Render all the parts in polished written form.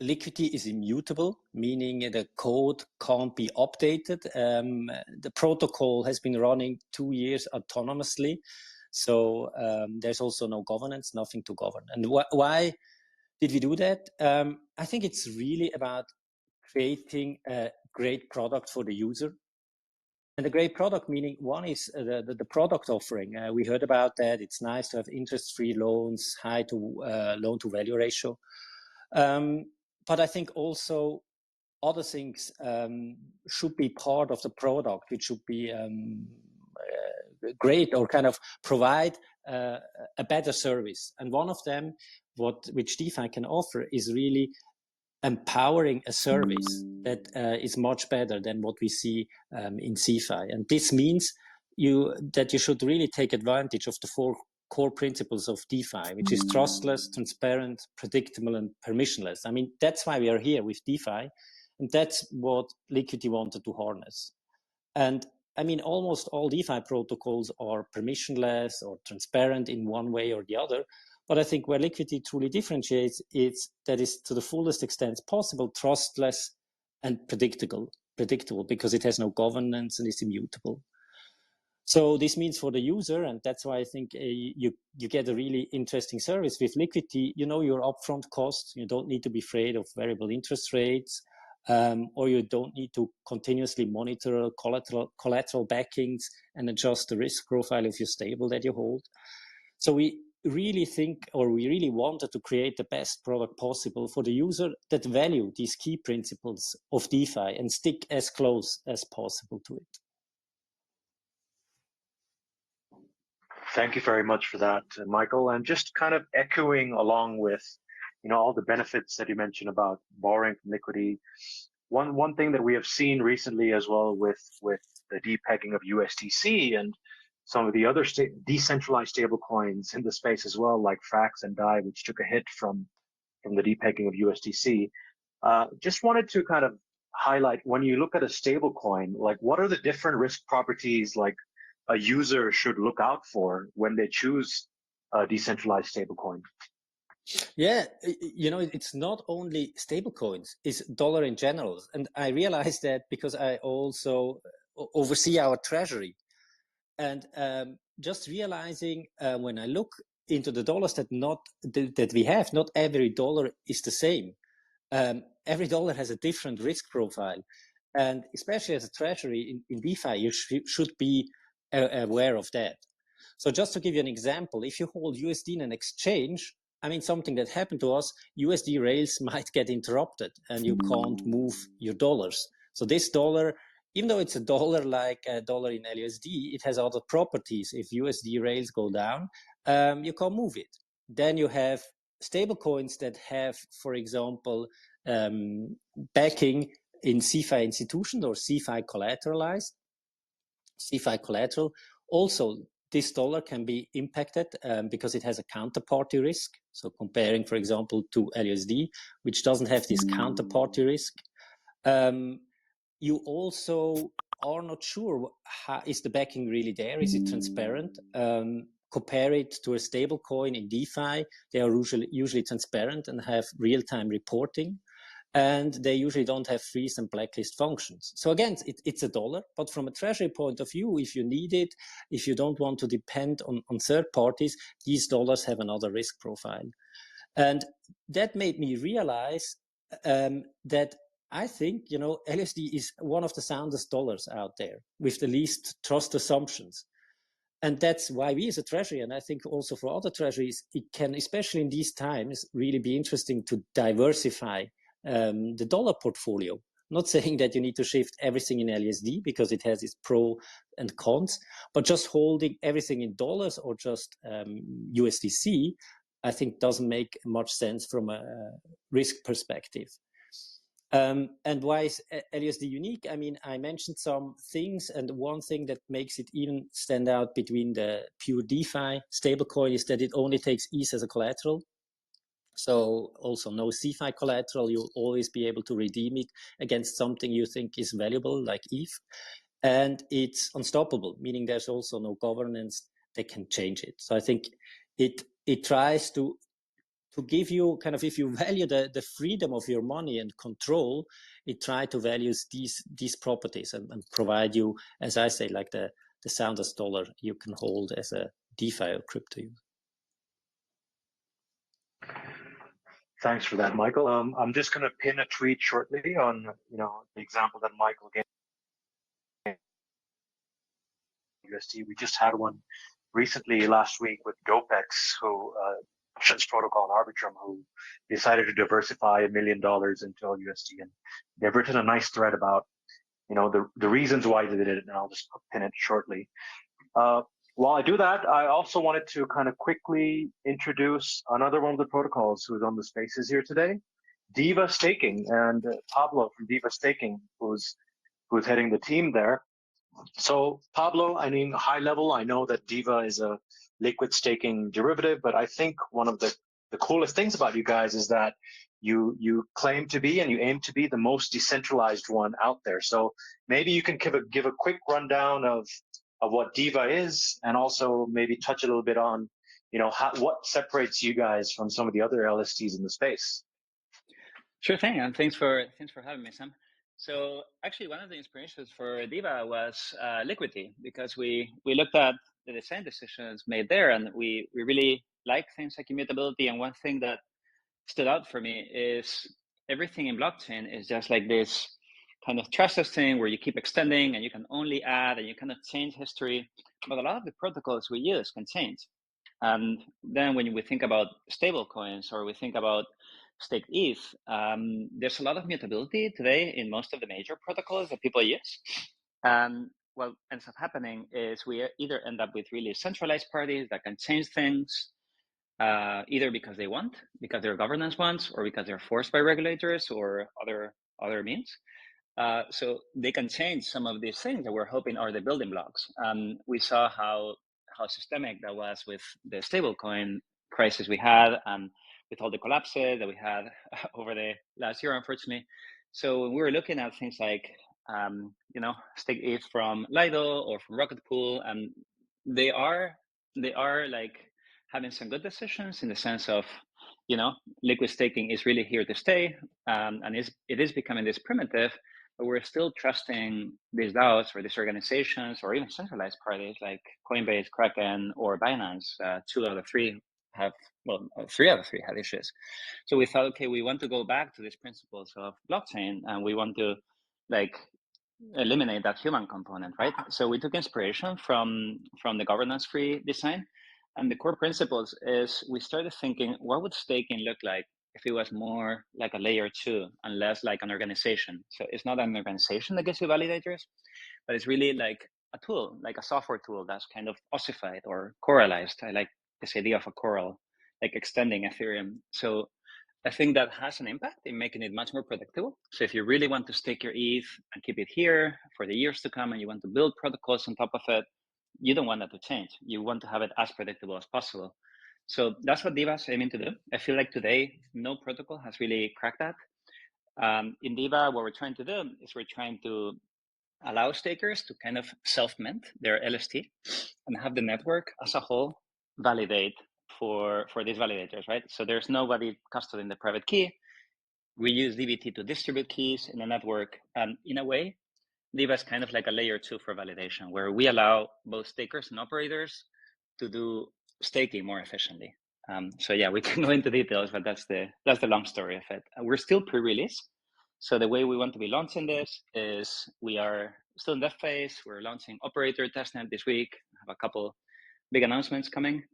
Liquity is immutable, meaning the code can't be updated. The protocol has been running 2 years autonomously. So there's also no governance, nothing to govern. And why did we do that? I think it's really about creating a great product for the user. And the great product, meaning one is the product offering. We heard about that. It's nice to have interest-free loans, high to loan-to-value ratio. But I think also other things should be part of the product, which should be great or kind of provide a better service. And one of them, which DeFi can offer, is really empowering a service that is much better than what we see in CeFi. And this means that you should really take advantage of the 4 core principles of DeFi, which is trustless, transparent, predictable, and permissionless. I mean, that's why we are here with DeFi, and that's what Liquity wanted to harness. And I mean, almost all DeFi protocols are permissionless or transparent in one way or the other. But I think where Liquity truly differentiates is that is to the fullest extent possible, trustless and predictable because it has no governance and is immutable. So this means for the user, and that's why I think you get a really interesting service with Liquity. You know your upfront costs. You don't need to be afraid of variable interest rates, or you don't need to continuously monitor collateral backings and adjust the risk profile of your stable that you hold. So we really think, or we really wanted to create the best product possible for the user that value these key principles of DeFi and stick as close as possible to it. Thank you very much for that, Michael. And just kind of echoing along with, all the benefits that you mentioned about borrowing from Liquity. One thing that we have seen recently as well with the depegging of USDC and some of the other decentralized stablecoins in the space as well, like Frax and DAI, which took a hit from the depegging of USDC. Just wanted to kind of highlight, when you look at a stablecoin, like what are the different risk properties like a user should look out for when they choose a decentralized stablecoin? Yeah, it's not only stablecoins, it's dollar in general. And I realized that because I also oversee our treasury. And just realizing when I look into the dollars that we have, not every dollar is the same. Every dollar has a different risk profile. And especially as a treasury in DeFi, you should be aware of that. So just to give you an example, if you hold USD in an exchange, I mean, something that happened to us, USD rails might get interrupted and you can't move your dollars. So this dollar, even though it's a dollar like a dollar in LUSD, it has other properties. If USD rails go down, you can't move it. Then you have stable coins that have, for example, backing in CeFi institutions or CeFi collateralized. CeFi collateral. Also, this dollar can be impacted because it has a counterparty risk. So comparing, for example, to LUSD, which doesn't have this counterparty risk. You also are not sure, is the backing really there? Is it transparent? Compare it to a stable coin in DeFi. They are usually transparent and have real-time reporting. And they usually don't have freeze and blacklist functions. So again, it's a dollar, but from a treasury point of view, if you need it, if you don't want to depend on third parties, these dollars have another risk profile. And that made me realize that I think, LUSD is one of the soundest dollars out there with the least trust assumptions. And that's why we as a treasury, and I think also for other treasuries, it can, especially in these times, really be interesting to diversify the dollar portfolio. Not saying that you need to shift everything in LUSD because it has its pro and cons, but just holding everything in dollars or just USDC, I think doesn't make much sense from a risk perspective. And why is LUSD unique? I mean, I mentioned some things, and one thing that makes it even stand out between the pure DeFi stablecoin is that it only takes ETH as a collateral. So also no CeFi collateral, you'll always be able to redeem it against something you think is valuable like ETH. And it's unstoppable, meaning there's also no governance that can change it. So I think it tries to give you kind of, if you value the freedom of your money and control, it try to value these properties and provide you, as I say, like the soundest dollar you can hold as a DeFi or crypto use. Thanks for that, Michael. I'm just going to pin a tweet shortly on, the example that Michael gave. USD. We just had one recently last week with GoPex, who protocol Arbitrum, who decided to diversify $1 million into LUSD, and they've written a nice thread about the reasons why they did it, and I'll just pin it shortly. While I do that, I also wanted to kind of quickly introduce another one of the protocols who's on the spaces here today, Diva Staking, and Pablo from Diva Staking, who's heading the team there. So Pablo, I mean, high level, I know that Diva is a liquid staking derivative, but I think one of the coolest things about you guys is that you claim to be and you aim to be the most decentralized one out there. So maybe you can give a quick rundown of what Diva is, and also maybe touch a little bit on, what separates you guys from some of the other LSTs in the space. Sure thing, and thanks for having me, Sam. So actually, one of the inspirations for Diva was Liquity, because we looked at the design decisions made there, and we really like things like immutability. And one thing that stood out for me is everything in blockchain is just like this kind of trustless thing where you keep extending and you can only add and you cannot change history. But a lot of the protocols we use can change. And then when we think about stable coins or we think about staked ETH, there's a lot of mutability today in most of the major protocols that people use. And what ends up happening is we either end up with really centralized parties that can change things, either because they want, because their governance wants, or because they're forced by regulators or other means. So they can change some of these things that we're hoping are the building blocks. We saw how systemic that was with the stablecoin crisis we had, and with all the collapses that we had over the last year, unfortunately. So we were looking at things like, stake ETH from Lido or from Rocket Pool, and they are like having some good decisions in the sense of, liquid staking is really here to stay, and it is becoming this primitive. But we're still trusting these DAOs or these organizations or even centralized parties like Coinbase, Kraken, or Binance. 2 out of 3 have, 3 out of 3 have issues. So we thought, okay, we want to go back to these principles of blockchain, and we want to eliminate that human component, right? So we took inspiration from the governance-free design, and the core principles is we started thinking, what would staking look like if it was more like a layer 2 and less like an organization? So it's not an organization that gives you validators, but it's really like a tool, like a software tool that's kind of ossified or coralized. I like this idea of a coral, like extending Ethereum. So I think that has an impact in making it much more predictable. So if you really want to stake your ETH and keep it here for the years to come, and you want to build protocols on top of it, you don't want that to change. You want to have it as predictable as possible. So that's what Diva is aiming to do. I feel like today, no protocol has really cracked that. In Diva, what we're trying to do is we're trying to allow stakers to kind of self-mint their LST and have the network as a whole validate for these validators, right? So there's nobody custodying the private key. We use DBT to distribute keys in the network. And in a way, Diva is kind of like a layer 2 for validation, where we allow both stakers and operators to do staking more efficiently. So yeah, we can go into details, but that's the long story of it. We're still pre-release. So the way we want to be launching this is we are still in that phase. We're launching operator testnet this week. I have a couple big announcements coming.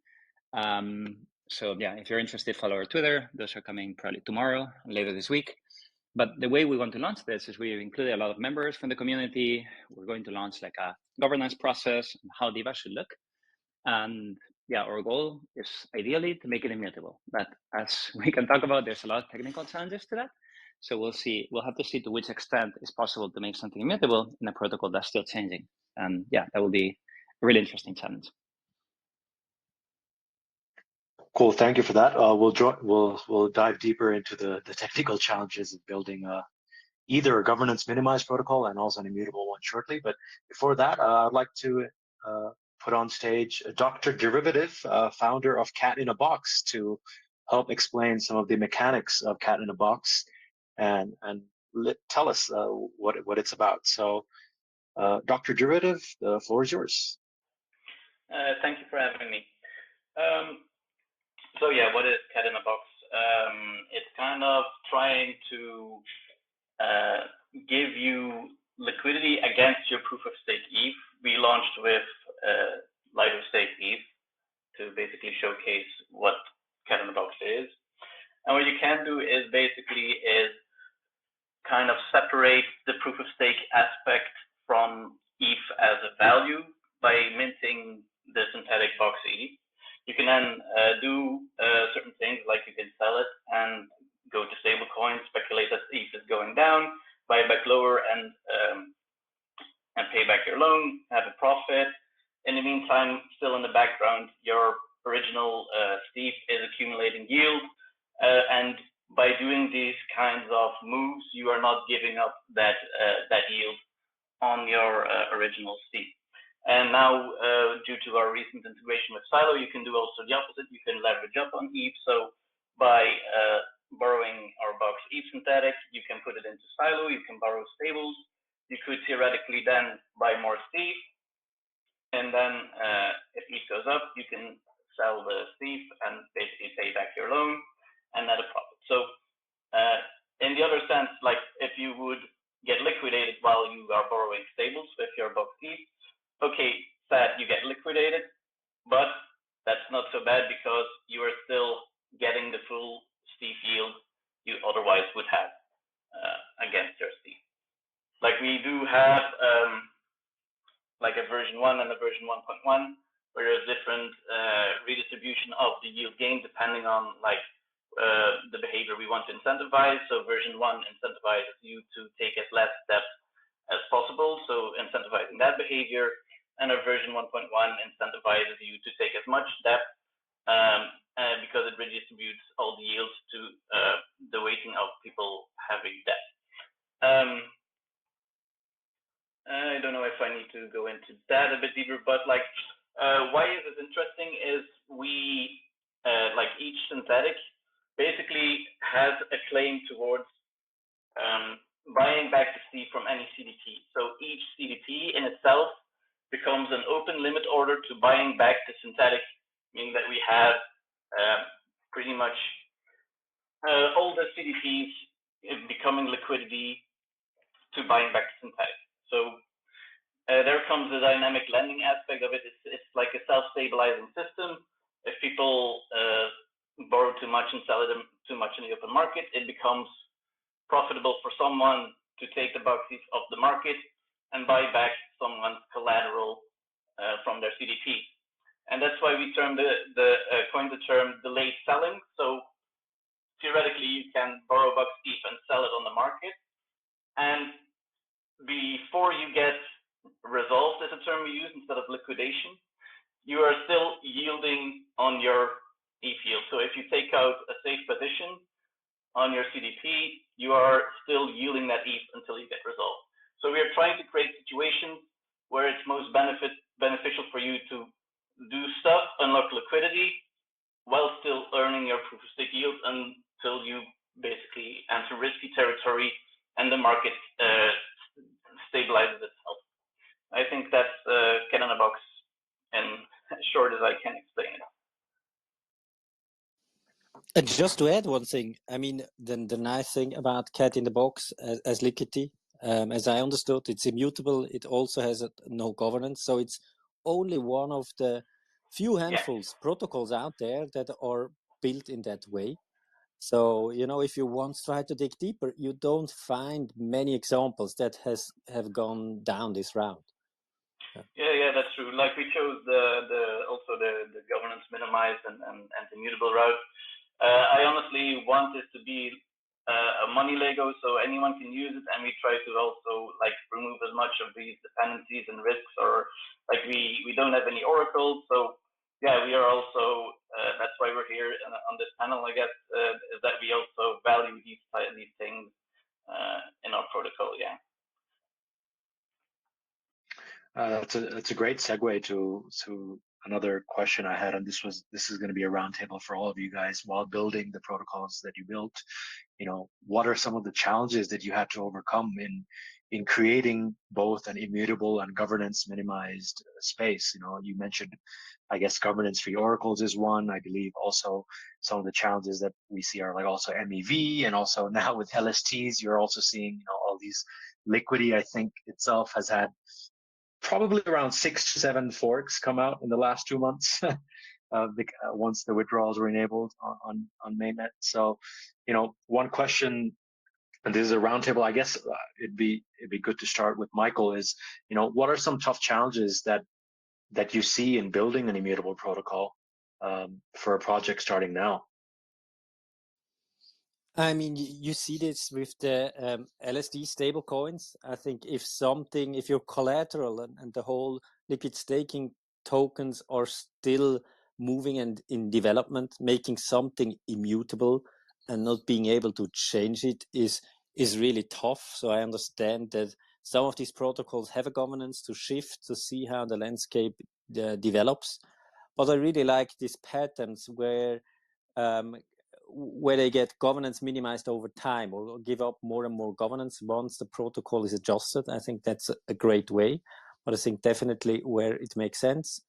So yeah, if you're interested, follow our Twitter. Those are coming probably tomorrow, later this week. But the way we want to launch this is we've included a lot of members from the community. We're going to launch like a governance process and how Diva should look. And yeah, our goal is ideally to make it immutable. But as we can talk about, there's a lot of technical challenges to that. So we'll see. We'll have to see to which extent it's possible to make something immutable in a protocol that's still changing. And yeah, that will be a really interesting challenge. Cool, thank you for that. We'll dive deeper into the technical challenges of building either a governance minimized protocol and also an immutable one shortly. But before that, I'd like to put on stage Dr. Derivative, founder of Cat-in-the-Box, to help explain some of the mechanics of Cat-in-the-Box and tell us what it's about. So, Dr. Derivative, the floor is yours. Thank you for having me. So yeah, what is Cat-in-the-Box? It's kind of trying to give you liquidity against your proof of stake ETH. We launched with light of stake ETH to basically showcase what Cat-in-the-Box is. And what you can do is basically kind of separate the proof of stake aspect from ETH as a value by minting the synthetic box ETH. You can then do certain things, like you can sell it and go to stablecoin, speculate that ETH is going down, buy it back lower, and pay back your loan, have a profit. In the meantime, still in the background, your original ETH is accumulating yield, and by doing these kinds of moves, you are not giving up that yield on your original ETH. And now, due to our recent integration with Silo, you can do also the opposite. You can leverage up on ETH. So by borrowing our box ETH synthetic, you can put it into Silo. You can borrow stables. You could theoretically then buy more ETH. And then if ETH goes up, you can sell the ETH and basically pay back your loan and net a profit. So in the other sense, like if you would get liquidated while you are borrowing stables with your box ETH, okay, sad, you get liquidated, but that's not so bad because you are still getting the full ETH yield you otherwise would have against your ETH. Like we do have like a version 1 and a version 1.1, where there's different redistribution of the yield gain depending on like the behavior we want to incentivize. So version 1 incentivizes you to take as less steps as possible, so incentivizing that behavior, and our version 1.1 incentivizes you to take as much debt because it redistributes all the yields to the weighting of people having debt. I don't know if I need to go into that a bit deeper, but like why is it interesting is we like each synthetic basically has a claim towards buying back the ETH from any CDP. So each CDP in itself becomes an open limit order to buying back the synthetic, meaning that we have pretty much all the CDPs becoming liquidity to buying back the synthetic. So there comes the dynamic lending aspect of it. It's like a self-stabilizing system. If people borrow too much and sell it too much in the open market, it becomes profitable for someone to take the box ETH off the market and buy back someone's collateral from their CDP. And that's why we coined the term delayed selling. So theoretically, you can borrow box ETH and sell it on the market. And before you get resolved, is a term we use instead of liquidation, you are still yielding on your ETH yield. So if you take out a safe position on your CDP, you are still yielding that ETH until you get resolved. So we are trying to create situations where it's most beneficial for you to do stuff, unlock liquidity, while still earning your proof of stake yield until you basically enter risky territory and the market stabilizes itself. I think that's Cat-in-the-Box in short as I can explain it. And just to add one thing, I mean, the nice thing about Cat-in-the-Box as Liquity, as I understood, it's immutable. It also has no governance. So it's only one of the few handfuls protocols out there that are built in that way. So, you know, if you want to try to dig deeper, you don't find many examples that have gone down this route. Yeah, that's true. Like we chose the governance minimized and immutable route. I honestly want this to be a money Lego, so anyone can use it, and we try to also like remove as much of these dependencies and risks, or like we don't have any oracles. So yeah, we are also that's why we're here on this panel, I guess, is that we also value these things in our protocol. Yeah. That's a great segue to another question I had, and this is going to be a roundtable for all of you guys while building the protocols that you built. What are some of the challenges that you had to overcome in creating both an immutable and governance minimized space? You mentioned, I guess, governance free oracles is one. I believe also some of the challenges that we see are like also MEV, and also now with LSTs, you're also seeing, all these Liquity, I think itself has had probably around 6 to 7 forks come out in the last 2 months. Once the withdrawals were enabled on mainnet. So, one question, and this is a roundtable, I guess it'd be good to start with Michael, is, what are some tough challenges that you see in building an immutable protocol for a project starting now? I mean, you see this with the LSD stable coins. I think if your collateral and the whole liquid staking tokens are still moving and in development, making something immutable and not being able to change it is really tough. So I understand that some of these protocols have a governance to shift to see how the landscape develops. But I really like these patterns where they get governance minimized over time, or give up more and more governance once the protocol is adjusted. I think that's a great way, but I think definitely where it makes sense.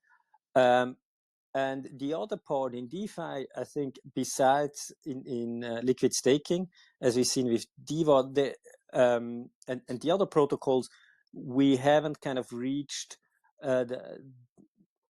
And the other part in DeFi, I think, besides in liquid staking, as we've seen with Diva, and the other protocols, we haven't kind of reached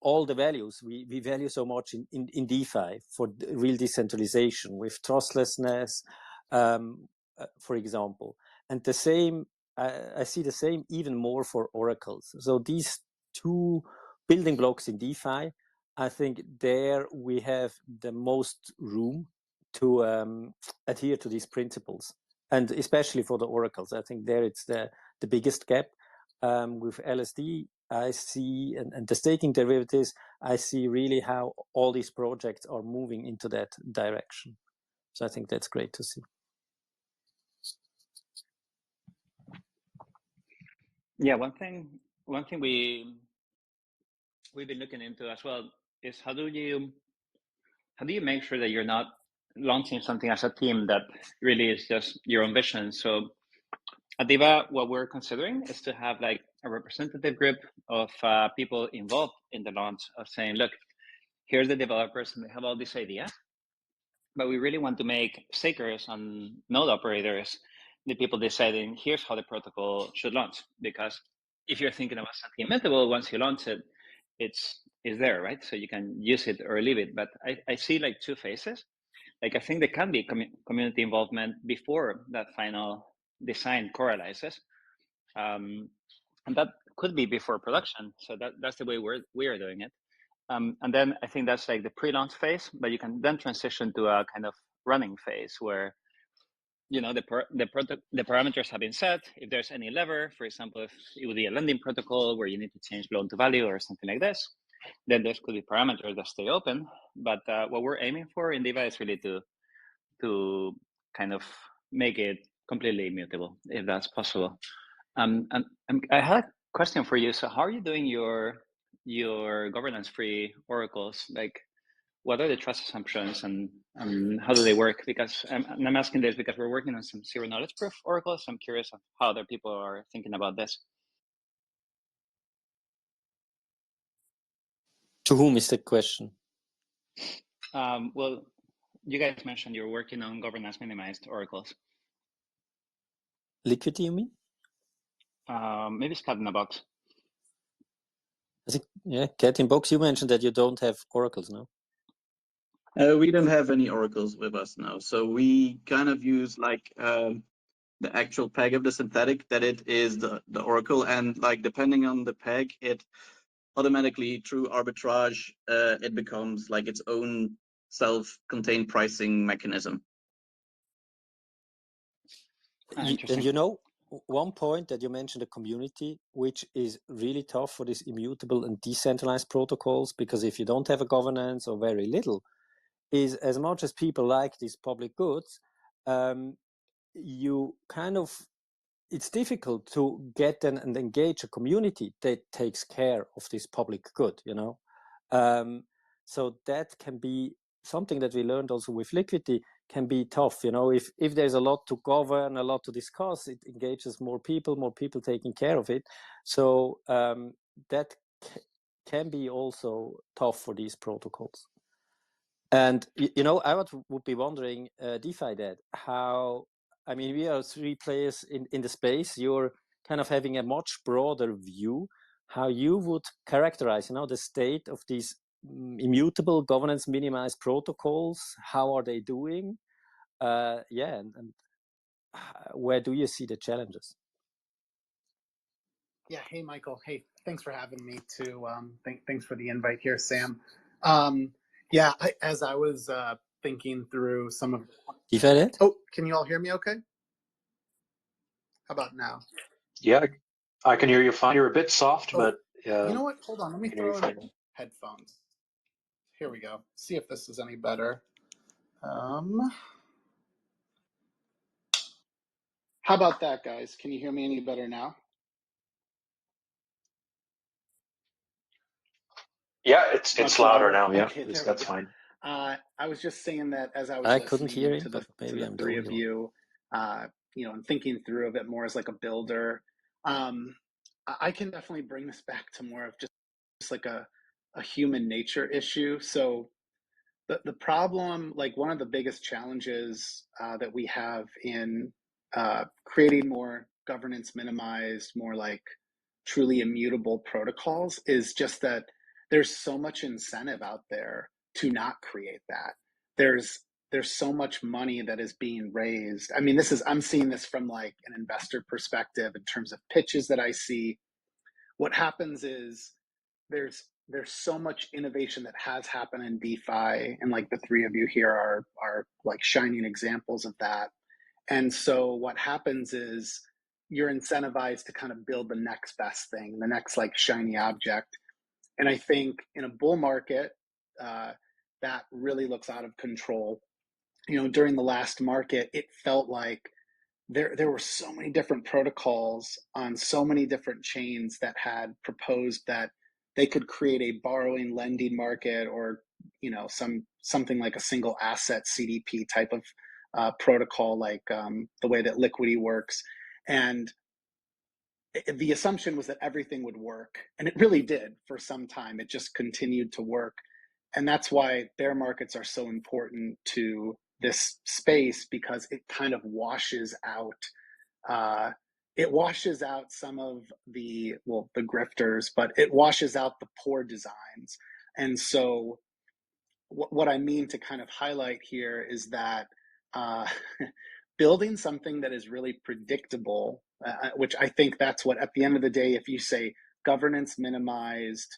all the values we value so much in DeFi for real decentralization with trustlessness, for example. And the same, I see the same even more for oracles. So these two building blocks in DeFi, I think there we have the most room to adhere to these principles. And especially for the oracles, I think there it's the biggest gap. With LSD, I see, and the staking derivatives, I see really how all these projects are moving into that direction. So I think that's great to see. Yeah, one thing we've been looking into as well is how do you make sure that you're not launching something as a team that really is just your own vision? So at Diva, what we're considering is to have like a representative group of people involved in the launch, of saying, look, here's the developers and they have all these ideas, but we really want to make stakers and node operators the people deciding here's how the protocol should launch. Because if you're thinking about something immutable, once you launch it, it's there, right? So you can use it or leave it. But I see like two phases. Like I think there can be community involvement before that final design correlates, and that could be before production. So that's the way we are doing it. And then I think that's like the pre-launch phase, but you can then transition to a kind of running phase where the parameters have been set. If there's any lever, for example, if it would be a lending protocol where you need to change loan to value or something like this, then there could be parameters that stay open. But what we're aiming for in Diva is really to kind of make it completely immutable, if that's possible. And I had a question for you. So how are you doing your governance-free oracles? Like, what are the trust assumptions and how do they work? Because I'm asking this because we're working on some zero knowledge proof oracles. So I'm curious of how other people are thinking about this. To whom is the question? Well, you guys mentioned you're working on governance minimized oracles. Liquity, you mean? Maybe it's Cat-in-the-Box. I think, yeah, Catinthebox, you mentioned that you don't have oracles now. We don't have any oracles with us now. So we kind of use like the actual peg of the synthetic, that it is the oracle, and like depending on the peg, it automatically through arbitrage, it becomes like its own self-contained pricing mechanism. And one point that you mentioned, the community, which is really tough for these immutable and decentralized protocols, because if you don't have a governance or very little, is as much as people like these public goods, you kind of, it's difficult to get and engage a community that takes care of this public good, So that can be something that we learned also with Liquity, can be tough. You know, if there's a lot to govern, a lot to discuss, it engages more people taking care of it. So that can be also tough for these protocols. And you know, I would be wondering, DeFi Dad, how, I mean, we are 3 players in the space. You're kind of having a much broader view, how you would characterize, you know, the state of these immutable governance minimized protocols. How are they doing? Yeah, and where do you see the challenges? Yeah. Hey, Michael. Hey, thanks for having me too. Thanks for the invite here, Sam. Yeah, as I was thinking through some of. DeFi Dad? Oh, can you all hear me okay? How about now? Yeah, I can hear you fine. You're a bit soft, Oh, but you know what? Hold on. Let me can hear you throw fine. in headphones. Here we go. See if this is any better. How about that, guys? Can you hear me any better now? Yeah, it's Much louder louder? now. Yeah, Okay, there we that's go. fine. I was just saying that as I was I couldn't listening hear him, to but maybe the I'm the three only of one. you, you know, and thinking through of it more as like a builder, I can definitely bring this back to more of just like a human nature issue. So the problem, like one of the biggest challenges that we have in creating more governance minimized, more like truly immutable protocols is just that there's so much incentive out there to not create that. There's so much money that is being raised. I mean, I'm seeing this from like an investor perspective in terms of pitches that I see. What happens is there's so much innovation that has happened in DeFi, and like the 3 of you here are like shining examples of that. And so what happens is you're incentivized to kind of build the next best thing, the next like shiny object. And I think in a bull market, that really looks out of control. You know, during the last market, it felt like there were so many different protocols on so many different chains that had proposed that they could create a borrowing lending market, or you know, something like a single asset CDP type of protocol, like the way that Liquity works. And the assumption was that everything would work, and it really did for some time. It just continued to work, and that's why bear markets are so important to this space, because it kind of washes out some of the grifters, but it washes out the poor designs. And so what I mean to kind of highlight here is that uh, building something that is really predictable, which I think that's what, at the end of the day, if you say governance minimized,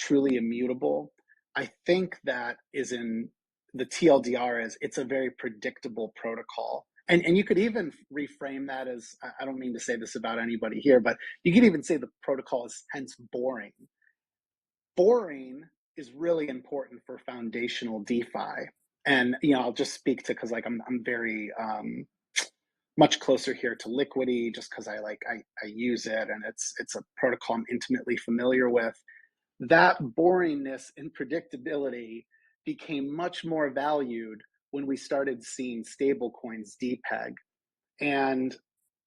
truly immutable, I think that is in the TLDR is it's a very predictable protocol. And you could even reframe that as, I don't mean to say this about anybody here, but you could even say the protocol is hence boring. Boring is really important for foundational DeFi. And you know, I'll just speak to, because like I'm very much closer here to Liquity, just because I use it, and it's a protocol I'm intimately familiar with. That boringness and predictability became much more valued when we started seeing stablecoins depeg. And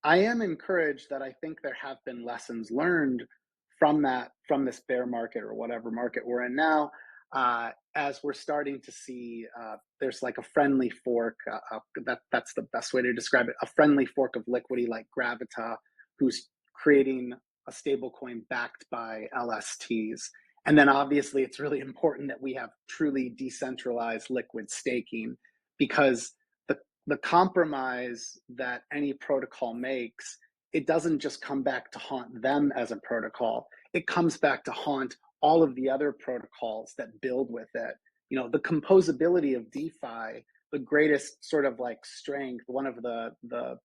I am encouraged that I think there have been lessons learned from this bear market, or whatever market we're in now, as we're starting to see there's like a friendly fork, that's the best way to describe it, a friendly fork of Liquity, like Gravita, who's creating a stable coin backed by LSTs. And then obviously it's really important that we have truly decentralized liquid staking, because the compromise that any protocol makes, it doesn't just come back to haunt them as a protocol. It comes back to haunt all of the other protocols that build with it. You know, the composability of DeFi, the greatest sort of like strength, one of the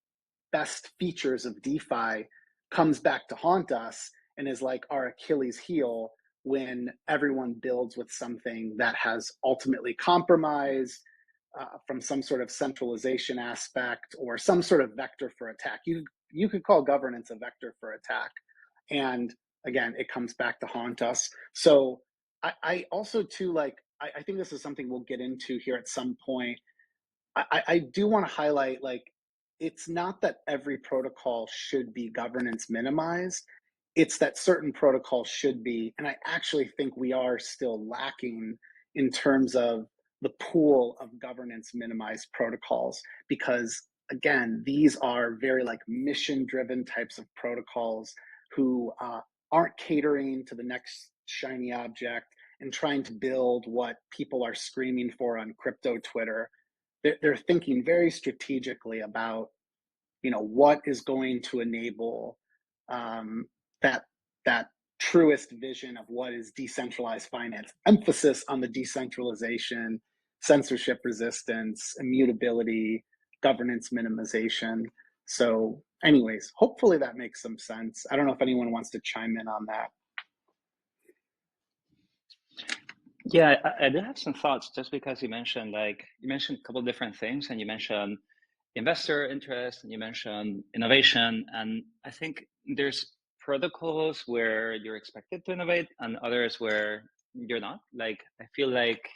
best features of DeFi, comes back to haunt us and is like our Achilles heel when everyone builds with something that has ultimately compromised from some sort of centralization aspect, or some sort of vector for attack. You could call governance a vector for attack. And again, it comes back to haunt us. So I also too, like, I think this is something we'll get into here at some point. I do want to highlight, like, it's not that every protocol should be governance minimized. It's that certain protocols should be, and I actually think we are still lacking in terms of the pool of governance minimized protocols, because again, these are very like mission driven types of protocols who aren't catering to the next shiny object and trying to build what people are screaming for on crypto Twitter. They're thinking very strategically about, you know, what is going to enable that that truest vision of what is decentralized finance. Emphasis on the decentralization, censorship resistance, immutability, governance minimization. So, anyways, hopefully that makes some sense. I don't know if anyone wants to chime in on that. Yeah, I do have some thoughts, just because you mentioned a couple of different things, and you mentioned investor interest and you mentioned innovation, and I think there's protocols where you're expected to innovate and others where you're not. Like, I feel like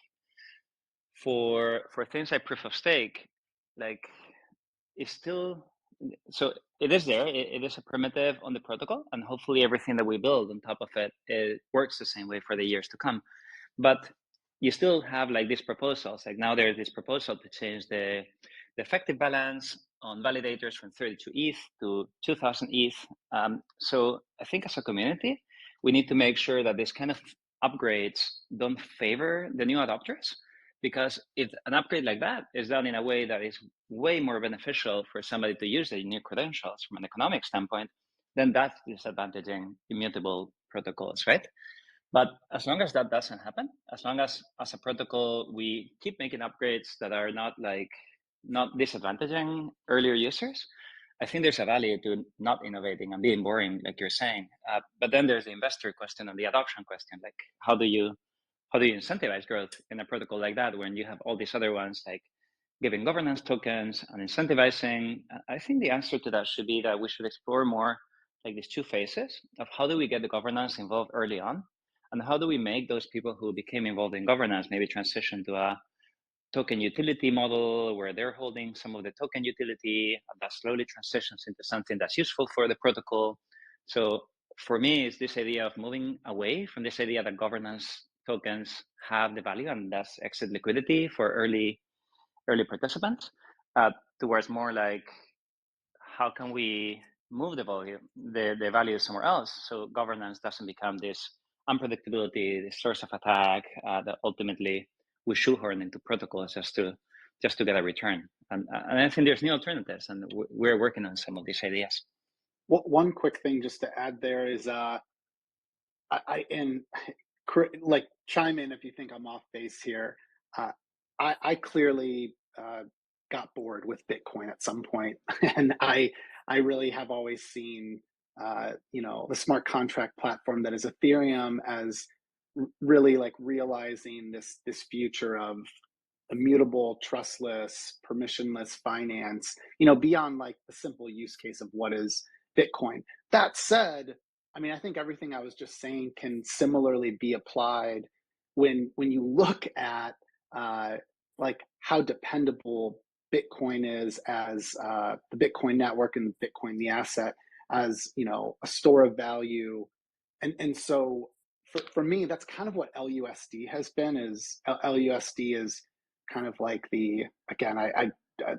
for things like proof of stake, like, it's still, so it is there, it is a primitive on the protocol, and hopefully everything that we build on top of it, it works the same way for the years to come. But you still have like these proposals. Like now there's this proposal to change the effective balance on validators from 32 ETH to 2000 ETH. So I think as a community, we need to make sure that this kind of upgrades don't favor the new adopters, because if an upgrade like that is done in a way that is way more beneficial for somebody to use the new credentials from an economic standpoint, then that's disadvantaging immutable protocols, right? But as long as that doesn't happen, as long as a protocol we keep making upgrades that are not disadvantaging earlier users, I think there's a value to not innovating and being boring, like you're saying. But then there's the investor question and the adoption question. Like, how do you incentivize growth in a protocol like that when you have all these other ones, like giving governance tokens and incentivizing? I think the answer to that should be that we should explore more like these two phases of how do we get the governance involved early on, and how do we make those people who became involved in governance maybe transition to a token utility model where they're holding some of the token utility that slowly transitions into something that's useful for the protocol. So for me, it's this idea of moving away from this idea that governance tokens have the value and that's exit liquidity for early participants, towards more like, how can we move the value somewhere else, so governance doesn't become this unpredictability, the source of attack, that ultimately we shoehorn into protocols just to get a return. And I think there's new alternatives, and we're working on some of these ideas. Well, one quick thing just to add there is, like, chime in if you think I'm off base here. I clearly got bored with Bitcoin at some point, and I really have always seen you know, the smart contract platform that is Ethereum as really like realizing this future of immutable, trustless, permissionless finance, you know, beyond like the simple use case of what is Bitcoin. That said, I mean, I think everything I was just saying can similarly be applied when you look at like how dependable Bitcoin is as the Bitcoin network and Bitcoin the asset as, you know, a store of value. And so for me, that's kind of what LUSD has been. Is LUSD is kind of like the, again, I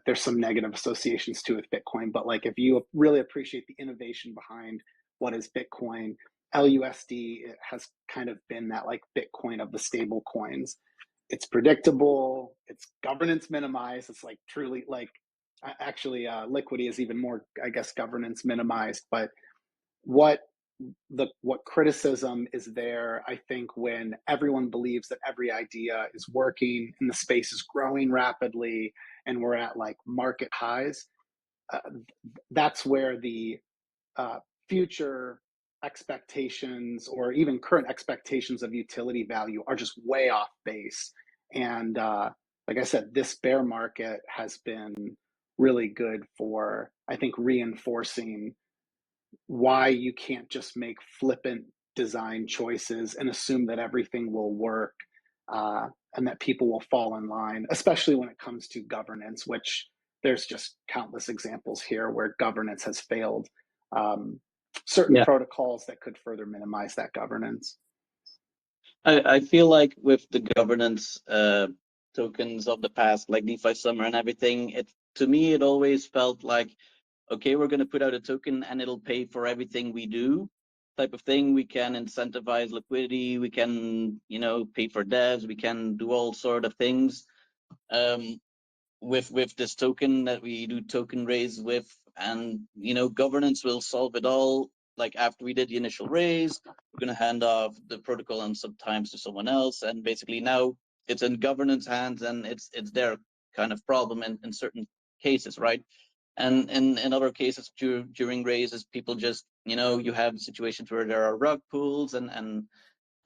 there's some negative associations too with Bitcoin, but like if you really appreciate the innovation behind what is Bitcoin, LUSD has kind of been that like Bitcoin of the stable coins. It's predictable, it's governance minimized, it's like truly like, actually Liquity is even more, I guess, governance minimized. But what criticism is there, I think, when everyone believes that every idea is working and the space is growing rapidly and we're at like market highs, that's where the future expectations or even current expectations of utility value are just way off base. And like I said, this bear market has been really good for, I think, reinforcing why you can't just make flippant design choices and assume that everything will work and that people will fall in line, especially when it comes to governance, which there's just countless examples here where governance has failed certain protocols that could further minimize that governance. I feel like with the governance tokens of the past, like DeFi Summer and everything, to me it always felt like, okay, we're going to put out a token and it'll pay for everything we do, type of thing. We can incentivize liquidity, we can, you know, pay for devs, we can do all sort of things with this token that we do token raise with, and you know, governance will solve it all. Like after we did the initial raise, we're going to hand off the protocol and sometimes to someone else, and basically now it's in governance hands and it's their kind of problem in certain cases, right? And in other cases during raises, people just, you know, you have situations where there are rug pulls and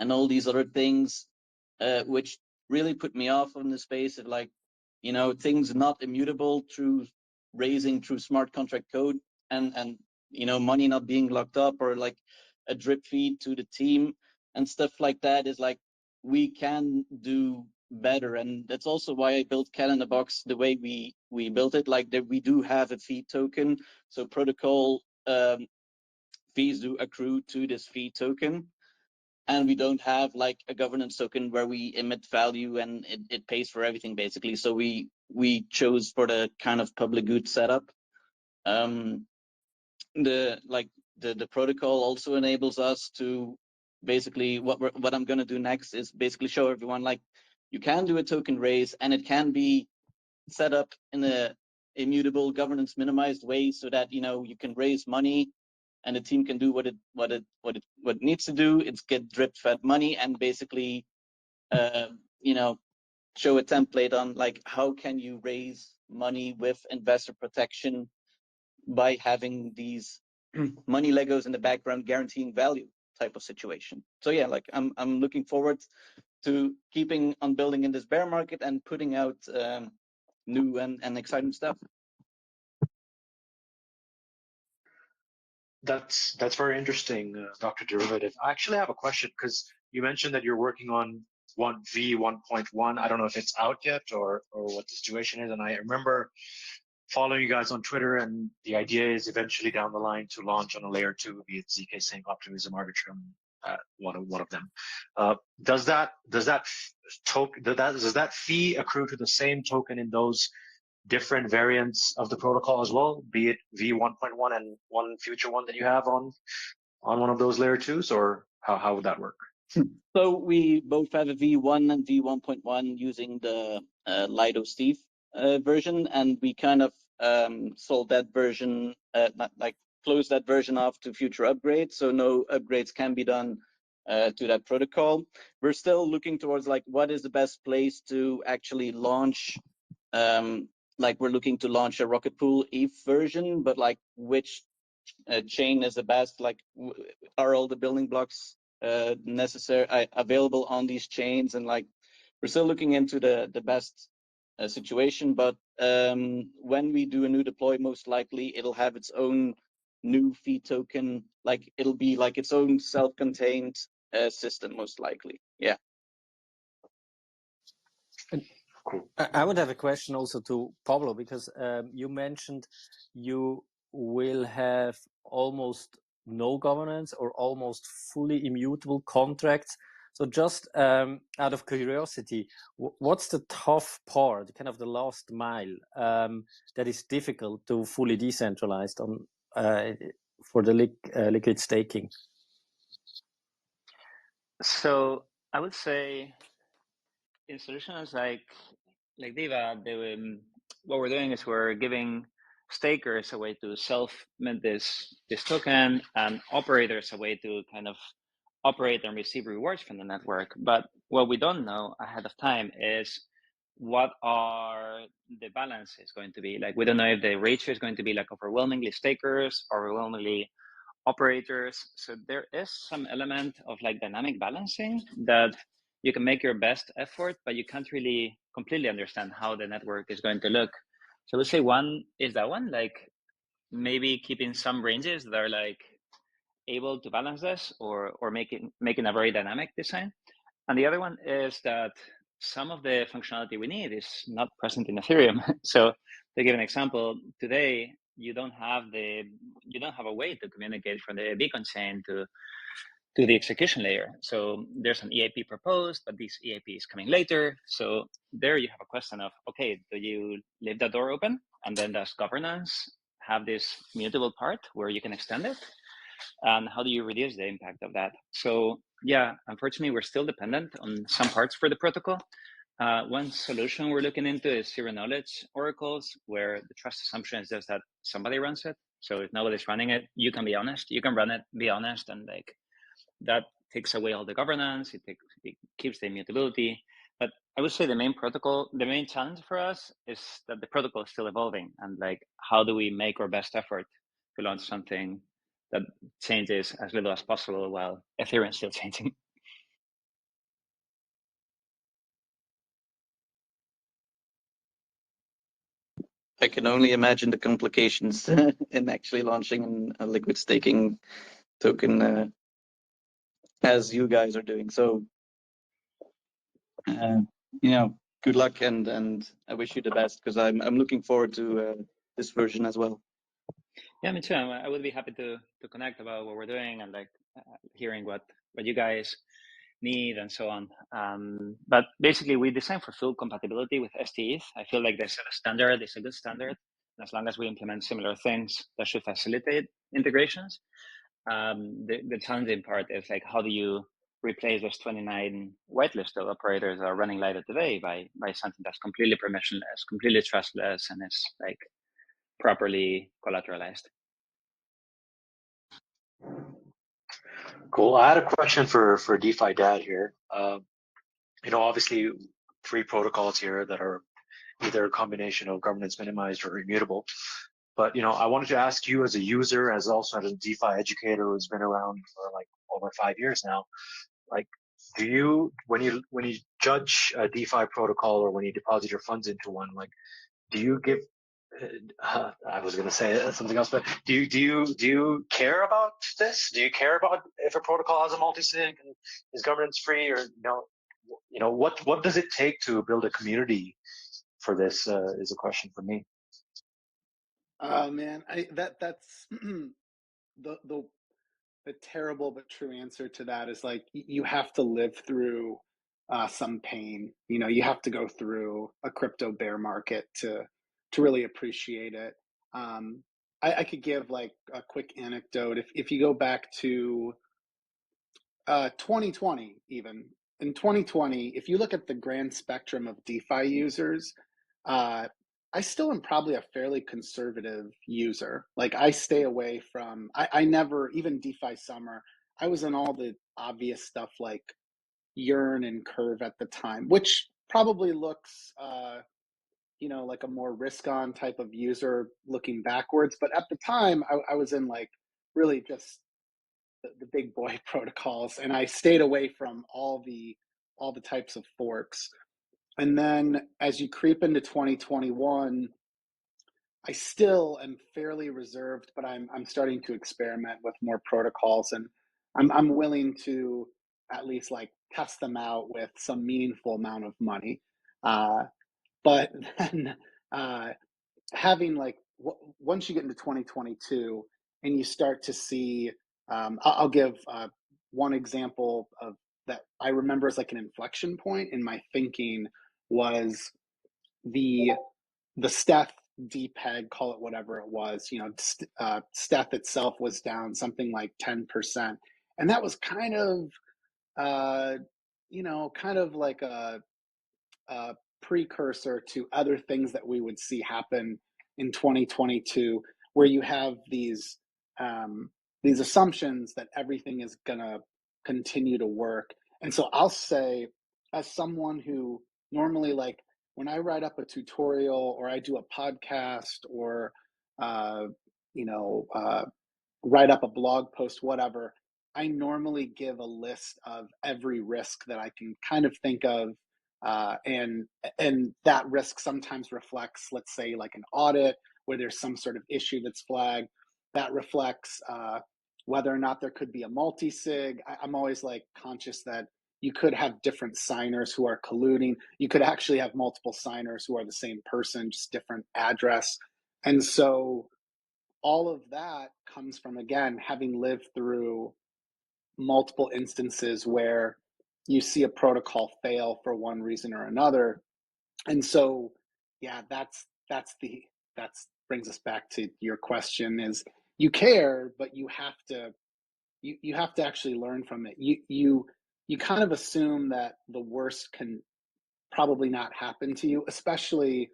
all these other things, which really put me off on the space of, like, you know, things not immutable through raising through smart contract code, and you know, money not being locked up, or like a drip feed to the team and stuff like that is like, we can do better. And that's also why I built Cat-in-the-Box the way we built it, like that we do have a fee token, so protocol fees do accrue to this fee token, and we don't have like a governance token where we emit value and it pays for everything basically. So we chose for the kind of public good setup. The protocol also enables us to basically, what I'm going to do next is basically show everyone, like, you can do a token raise and it can be set up in a immutable governance minimized way, so that, you know, you can raise money and the team can do what it needs to do. It's get drip fed money, and basically you know, show a template on like how can you raise money with investor protection by having these money Legos in the background guaranteeing value type of situation. So yeah, like I'm looking forward to keeping on building in this bear market and putting out new and exciting stuff. That's very interesting, Dr. Derivative. I actually have a question, because you mentioned that you're working on V1.1. I don't know if it's out yet or what the situation is. And I remember following you guys on Twitter, and the idea is eventually down the line to launch on a layer 2, be it ZK Sync, Optimism, Arbitrum, one of them. Does that fee accrue to the same token in those different variants of the protocol as well, be it V1.1 and one future one that you have on one of those layer 2s, or how would that work? So we both have a V1 and V1.1 using the Lido Steve version, and we kind of sold that version, closed that version off to future upgrades, so no upgrades can be done to that protocol. We're still looking towards like what is the best place to actually launch. Like we're looking to launch a Rocket Pool ETH version, but like which chain is the best? Like, are all the building blocks necessary available on these chains? And like, we're still looking into the best situation. But when we do a new deploy, most likely it'll have its own new fee token. Like it'll be like its own self-contained system, most likely. Yeah. Cool. I would have a question also to Pablo, because you mentioned you will have almost no governance or almost fully immutable contracts. So just out of curiosity, what's the tough part, kind of the last mile, that is difficult to fully decentralized on for the liquid staking? So I would say in solutions like Diva, what we're doing is we're giving stakers a way to self-mint this token, and operators a way to kind of operate and receive rewards from the network. But what we don't know ahead of time is what are the balances going to be. Like, we don't know if the ratio is going to be like overwhelmingly stakers, overwhelmingly operators. So there is some element of like dynamic balancing that you can make your best effort, but you can't really completely understand how the network is going to look. So let's say one is that one, like maybe keeping some ranges that are like able to balance this or making a very dynamic design. And the other one is that some of the functionality we need is not present in Ethereum. So to give an example, today you don't have a way to communicate from the beacon chain to the execution layer. So there's an EAP proposed, but this EAP is coming later. So there you have a question of, okay, do you leave the door open? And then does governance have this mutable part where you can extend it? And how do you reduce the impact of that? So yeah, unfortunately, we're still dependent on some parts for the protocol. One solution we're looking into is zero knowledge oracles, where the trust assumption is just that somebody runs it. So if nobody's running it, you can be honest, you can run it, be honest, and like that takes away all the governance. It keeps the immutability. But I would say the main challenge for us is that the protocol is still evolving, and like how do we make our best effort to launch something that changes as little as possible while Ethereum is still changing. I can only imagine the complications in actually launching a liquid staking token as you guys are doing. So, good luck, and I wish you the best, because I'm looking forward to this version as well. Yeah, me too. I would be happy to connect about what we're doing and like hearing what you guys need and so on. But basically, we design for full compatibility with STETH. I feel like they set a standard, it's a good standard. And as long as we implement similar things, that should facilitate integrations. The challenging part is like, how do you replace those 29 whitelisted operators that are running Lido today by something that's completely permissionless, completely trustless, and is like properly collateralized? Cool. I had a question for DeFi Dad here. Obviously, 3 protocols here that are either a combination of governance minimized or immutable. But I wanted to ask you, as a user, as also as a DeFi educator who's been around for like over 5 years now, like, do you, when you judge a DeFi protocol or when you deposit your funds into one, like, do you give I was going to say something else, but do you care about this? Do you care about if a protocol has a multi-sig and is governance free, or what does it take to build a community for this? Is a question for me. Oh man, that's the terrible but true answer to that is like you have to live through some pain. You have to go through a crypto bear market to really appreciate it. I could give like a quick anecdote. If you go back to 2020, even in 2020, if you look at the grand spectrum of DeFi users, I still am probably a fairly conservative user. Like I stay away from, I never, even DeFi summer, I was in all the obvious stuff like Yearn and Curve at the time, which probably looks, like a more risk-on type of user looking backwards. But at the time, I was in like really just the big boy protocols, and I stayed away from all the types of forks. And then as you creep into 2021, I still am fairly reserved, but I'm starting to experiment with more protocols, and I'm willing to at least like test them out with some meaningful amount of money. But then having like once you get into 2022 and you start to see, I'll give one example of that I remember as like an inflection point in my thinking was the Steth dpeg, call it whatever it was. Steth itself was down something like 10%, and that was kind of kind of like a precursor to other things that we would see happen in 2022, where you have these assumptions that everything is gonna continue to work. And so I'll say, as someone who normally, like when I write up a tutorial or I do a podcast or uh, write up a blog post, whatever, I normally give a list of every risk that I can kind of think of, and that risk sometimes reflects, let's say, like an audit where there's some sort of issue that's flagged. That reflects whether or not there could be a multi-sig. I'm always like conscious that you could have different signers who are colluding. You could actually have multiple signers who are the same person, just different address. And so all of that comes from, again, having lived through multiple instances where you see a protocol fail for one reason or another. And so, yeah, that's brings us back to your question is you care, but you have to actually learn from it. You kind of assume that the worst can probably not happen to you, especially,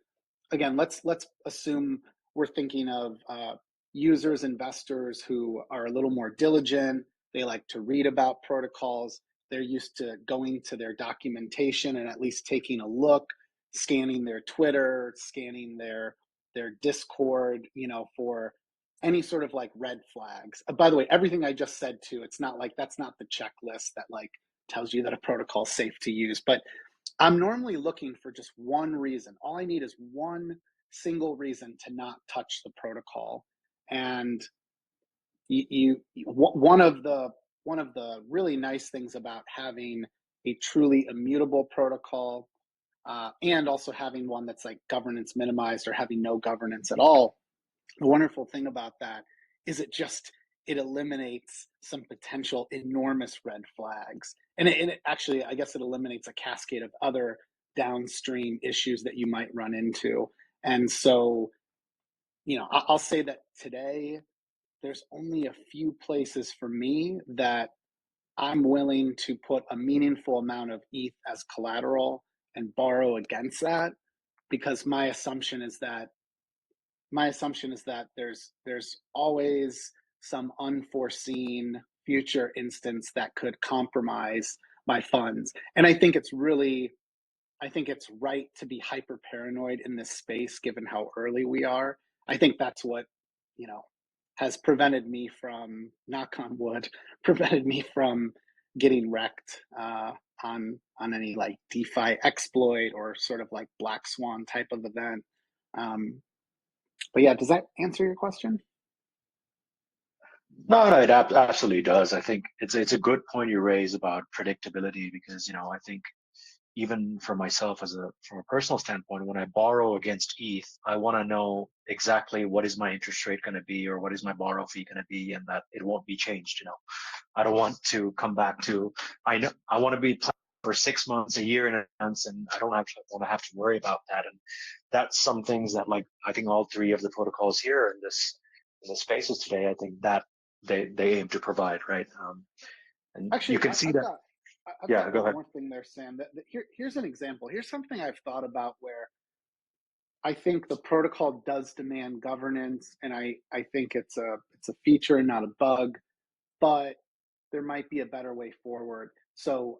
again, let's assume we're thinking of users, investors who are a little more diligent. They like to read about protocols. They're used to going to their documentation and at least taking a look, scanning their Twitter, scanning their Discord, for any sort of like red flags. By the way, everything I just said too, it's not like that's not the checklist that like tells you that a protocol is safe to use, but I'm normally looking for just one reason. All I need is one single reason to not touch the protocol. And one of the really nice things about having a truly immutable protocol, and also having one that's like governance minimized or having no governance at all, the wonderful thing about that is it eliminates some potential enormous red flags. And it actually, I guess it eliminates a cascade of other downstream issues that you might run into. And so, I'll say that today, there's only a few places for me that I'm willing to put a meaningful amount of ETH as collateral and borrow against that, because my assumption is that there's always some unforeseen future instance that could compromise my funds. And I think it's right to be hyper paranoid in this space given how early we are. I think that's what, has prevented me from, knock on wood, prevented me from getting wrecked on any like DeFi exploit or sort of like black swan type of event. But yeah, does that answer your question? No, it absolutely does. I think it's a good point you raise about predictability because, I think even for myself from a personal standpoint, when I borrow against ETH, I want to know exactly what is my interest rate going to be or what is my borrow fee going to be, and that it won't be changed. I don't want to come back to, I want to be planning for 6 months, a year in advance, and I don't actually want to have to worry about that. And that's some things that, like, I think all three of the protocols here in the spaces today, I think that they aim to provide, right? And Actually, you can see that. I've Yeah, got go one ahead. more thing there, Sam. Here's an example. Here's something I've thought about where I think the protocol does demand governance, and I think it's a feature and not a bug, but there might be a better way forward. So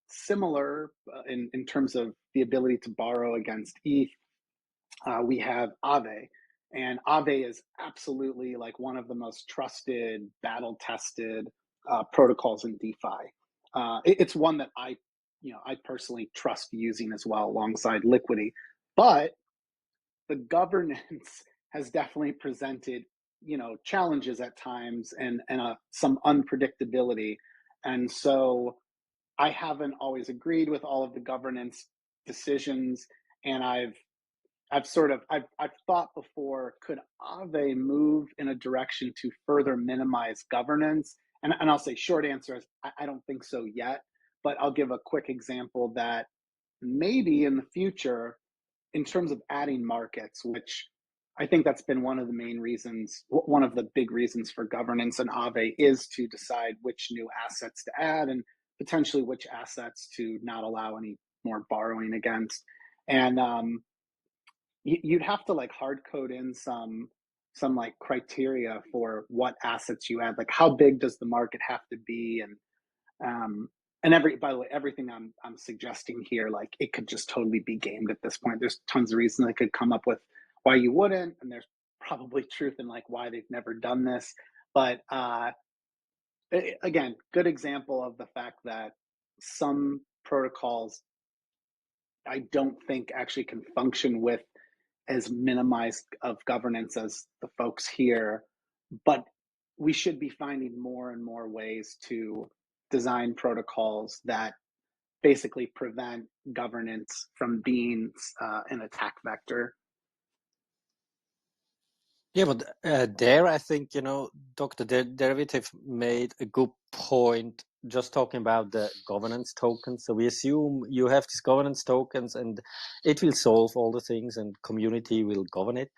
similar in terms of the ability to borrow against ETH, we have Aave. And Aave is absolutely like one of the most trusted, battle tested protocols in DeFi. It's one that I personally trust using as well alongside Liquity. But the governance has definitely presented, challenges at times and some unpredictability. And so I haven't always agreed with all of the governance decisions, and I've thought before, could Aave move in a direction to further minimize governance? And I'll say short answer is I don't think so yet, but I'll give a quick example that maybe in the future, in terms of adding markets, which I think that's been one of the main reasons, one of the big reasons for governance in Aave is to decide which new assets to add and potentially which assets to not allow any more borrowing against. And you'd have to like hard code in some like criteria for what assets you add, like how big does the market have to be, and by the way, everything I'm suggesting here, like it could just totally be gamed at this point. There's tons of reasons I could come up with why you wouldn't, and there's probably truth in like why they've never done this. But again, good example of the fact that some protocols I don't think actually can function with as minimized of governance as the folks here, but we should be finding more and more ways to design protocols that basically prevent governance from being an attack vector. Yeah, but there I think, Dr. Derivative made a good point just talking about the governance tokens. So we assume you have these governance tokens and it will solve all the things and community will govern it.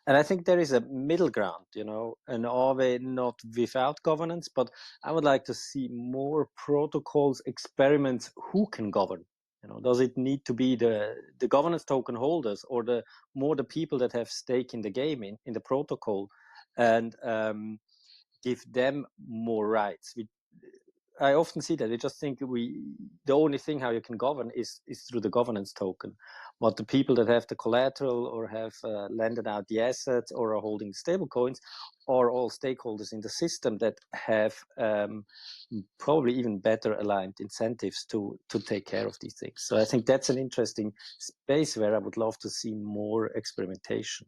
And I think there is a middle ground, and always not without governance, but I would like to see more protocols, experiments, who can govern. Does it need to be the governance token holders or the people that have stake in the game, in the protocol, and give them more rights? I often see that. I just think the only thing how you can govern is through the governance token. But the people that have the collateral or have lended out the assets or are holding stable coins are all stakeholders in the system that have probably even better aligned incentives to take care of these things. So I think that's an interesting space where I would love to see more experimentation.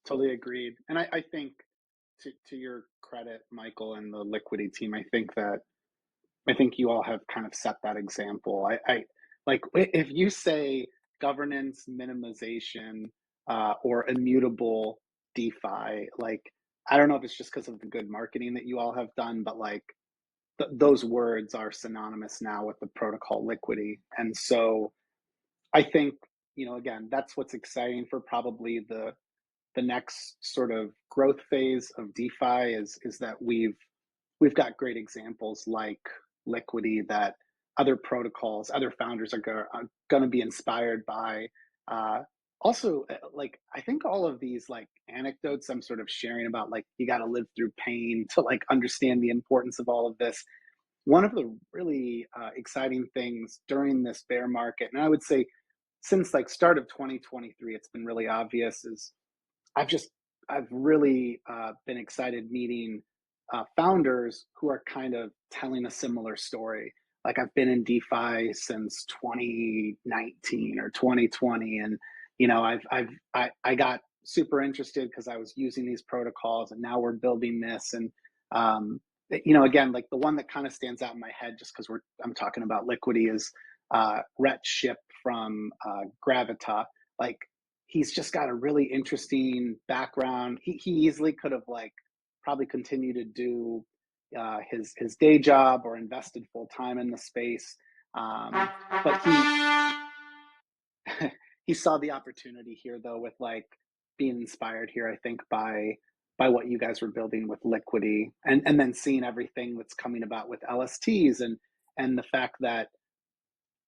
Totally agreed. And I think to your credit, Michael, and the Liquity team, I think you all have kind of set that example. I like if you say governance, minimization, or immutable DeFi, like I don't know if it's just because of the good marketing that you all have done, but like those words are synonymous now with the protocol Liquity. And so I think, again, that's what's exciting for probably the next sort of growth phase of DeFi is that we've got great examples like Liquity that other protocols, other founders are going to be inspired by. Also, like I think all of these like anecdotes I'm sort of sharing about like you got to live through pain to like understand the importance of all of this. One of the really exciting things during this bear market, and I would say since like start of 2023, it's been really obvious is I've really been excited meeting founders who are kind of telling a similar story. Like I've been in DeFi since 2019 or 2020, and I got super interested because I was using these protocols, and now we're building this. And again, like the one that kind of stands out in my head, just because I'm talking about Liquity, is Rhett Ship from Gravita. Like he's just got a really interesting background. He easily could have like probably continued to do his day job or invested full time in the space, but he saw the opportunity here though with like being inspired here. I think by what you guys were building with Liquity, and then seeing everything that's coming about with LSTs and the fact that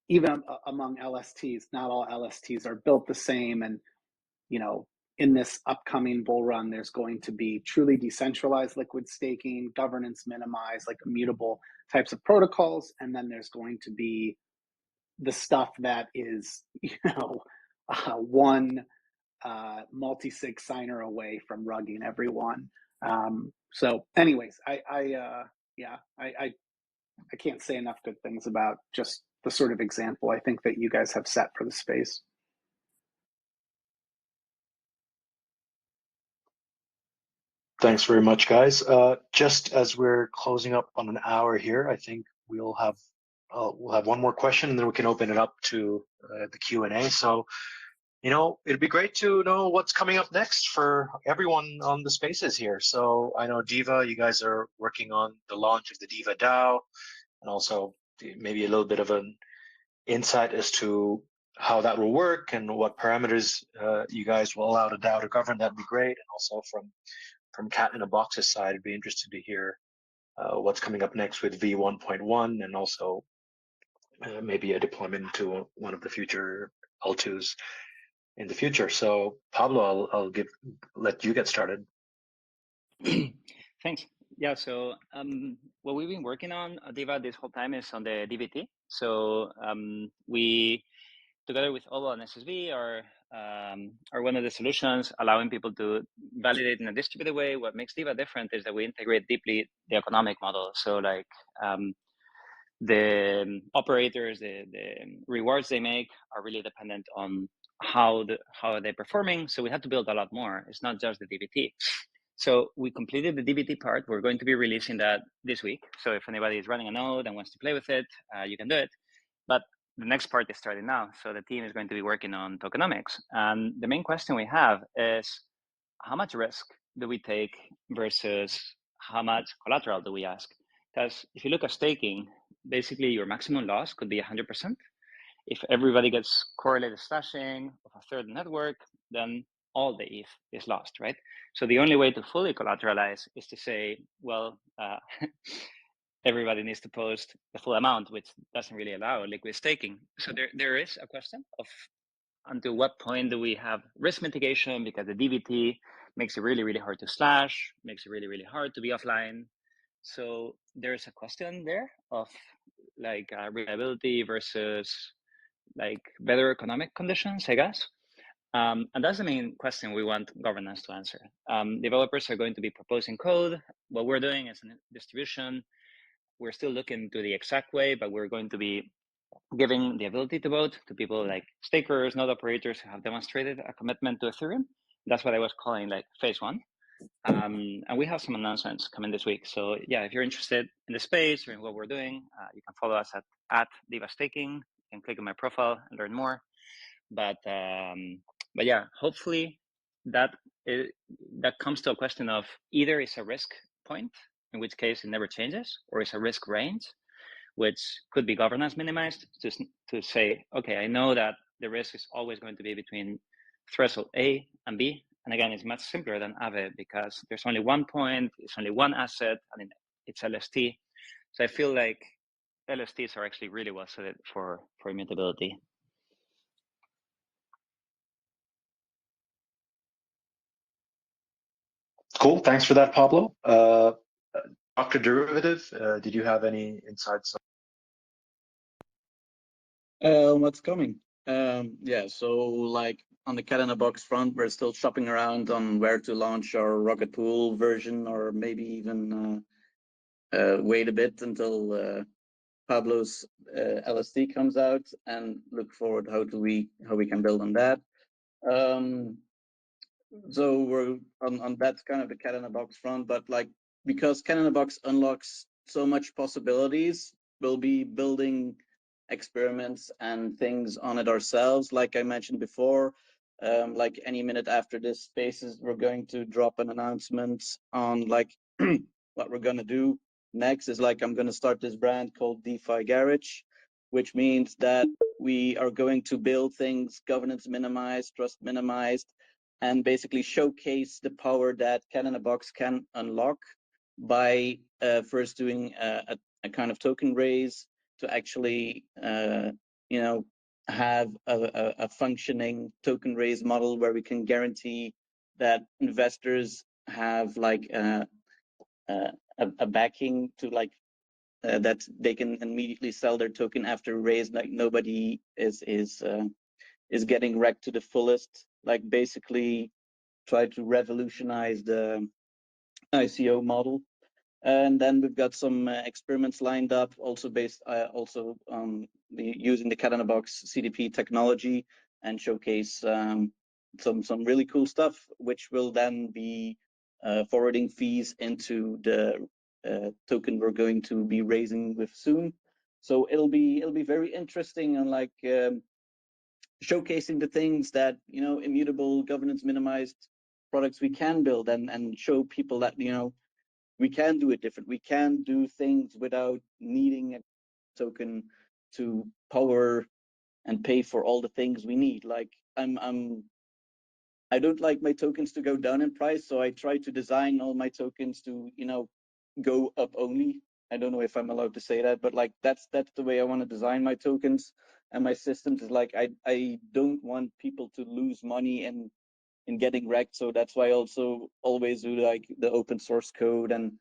even among LSTs, not all LSTs are built the same. And in this upcoming bull run, there's going to be truly decentralized liquid staking, governance minimized, like immutable types of protocols. And then there's going to be the stuff that is, one multi-sig signer away from rugging everyone. So anyways, I can't say enough good things about just the sort of example I think that you guys have set for the space. Thanks very much, guys. Just as we're closing up on an hour here, I think we'll have one more question, and then we can open it up to the Q&A. So, it'd be great to know what's coming up next for everyone on the spaces here. So I know Diva, you guys are working on the launch of the Diva DAO, and also maybe a little bit of an insight as to how that will work and what parameters you guys will allow the DAO to govern. That'd be great. And also from Cat-in-the-Box's side, I'd be interested to hear what's coming up next with V1.1 and also maybe a deployment to one of the future L2s in the future. So Pablo, I'll let you get started. Thanks. Yeah, so what we've been working on at Diva this whole time is on the DVT. So we, together with Ovo and SSV, are one of the solutions allowing people to validate in a distributed way. What makes Diva different is that we integrate deeply the economic model. So like the operators, the rewards they make are really dependent on how they're performing. So we had to build a lot more. It's not just the DVT. So we completed the DBT part. We're going to be releasing that this week. So if anybody is running a node and wants to play with it, you can do it. But the next part is starting now. So the team is going to be working on tokenomics. And the main question we have is, how much risk do we take versus how much collateral do we ask? Because if you look at staking, basically your maximum loss could be 100%. If everybody gets correlated slashing of a third network, then all the ETH is lost, right? So the only way to fully collateralize is to say, well, everybody needs to post the full amount, which doesn't really allow liquid staking. So there is a question of until what point do we have risk mitigation, because the DBT makes it really, really hard to slash, makes it really, really hard to be offline. So there's a question there of like reliability versus like better economic conditions, I guess. And that's the main question we want governance to answer. Developers are going to be proposing code. What we're doing is a distribution. We're still looking to the exact way, but we're going to be giving the ability to vote to people like stakers, node operators who have demonstrated a commitment to Ethereum. That's what I was calling like phase one. And we have some announcements coming this week. So yeah, if you're interested in the space or in what we're doing, you can follow us at Diva Staking. You can click on my profile and learn more. But yeah, hopefully that comes to a question of either it's a risk point, in which case it never changes, or it's a risk range, which could be governance minimized to say, okay, I know that the risk is always going to be between threshold A and B. And again, it's much simpler than Aave because there's only one point, it's only one asset, and it's LST. So I feel like LSTs are actually really well suited for immutability. Cool. Thanks for that, Pablo. Dr. Derivative, did you have any insights? What's coming? Yeah, so like on the Cat-in-the-Box front, we're still shopping around on where to launch our Rocket Pool version, or maybe even wait a bit until Pablo's LST comes out and look forward how we can build on that. So we're on that's kind of the Cat-in-the-Box front, but like because Cat-in-the-Box unlocks so much possibilities, we'll be building experiments and things on it ourselves. Like I mentioned before, like any minute after this Spaces, we're going to drop an announcement on like what we're gonna do next. Is like I'm gonna start this brand called DeFi Garage, which means that we are going to build things governance minimized, trust minimized, and basically showcase the power that Cat-in-the-Box can unlock by first doing a kind of token raise to actually, you know, have a functioning token raise model where we can guarantee that investors have like a backing to like that they can immediately sell their token after raise. Like nobody is getting wrecked to the fullest. Like basically try to revolutionize the ICO model. And then we've got some experiments lined up, also based using the Cat-in-the-Box CDP technology, and showcase some really cool stuff, which will then be forwarding fees into the token we're going to be raising with soon. So it'll be very interesting and like showcasing the things that immutable, governance minimized products we can build, and show people that we can do it different. We can do things without needing a token to power and pay for all the things we need. Like I don't like my tokens to go down in price, so I try to design all my tokens to go up only. I don't know if I'm allowed to say that, but like that's the way I want to design my tokens and my systems. Is like I don't want people to lose money in getting wrecked. So that's why I also always do like the open source code and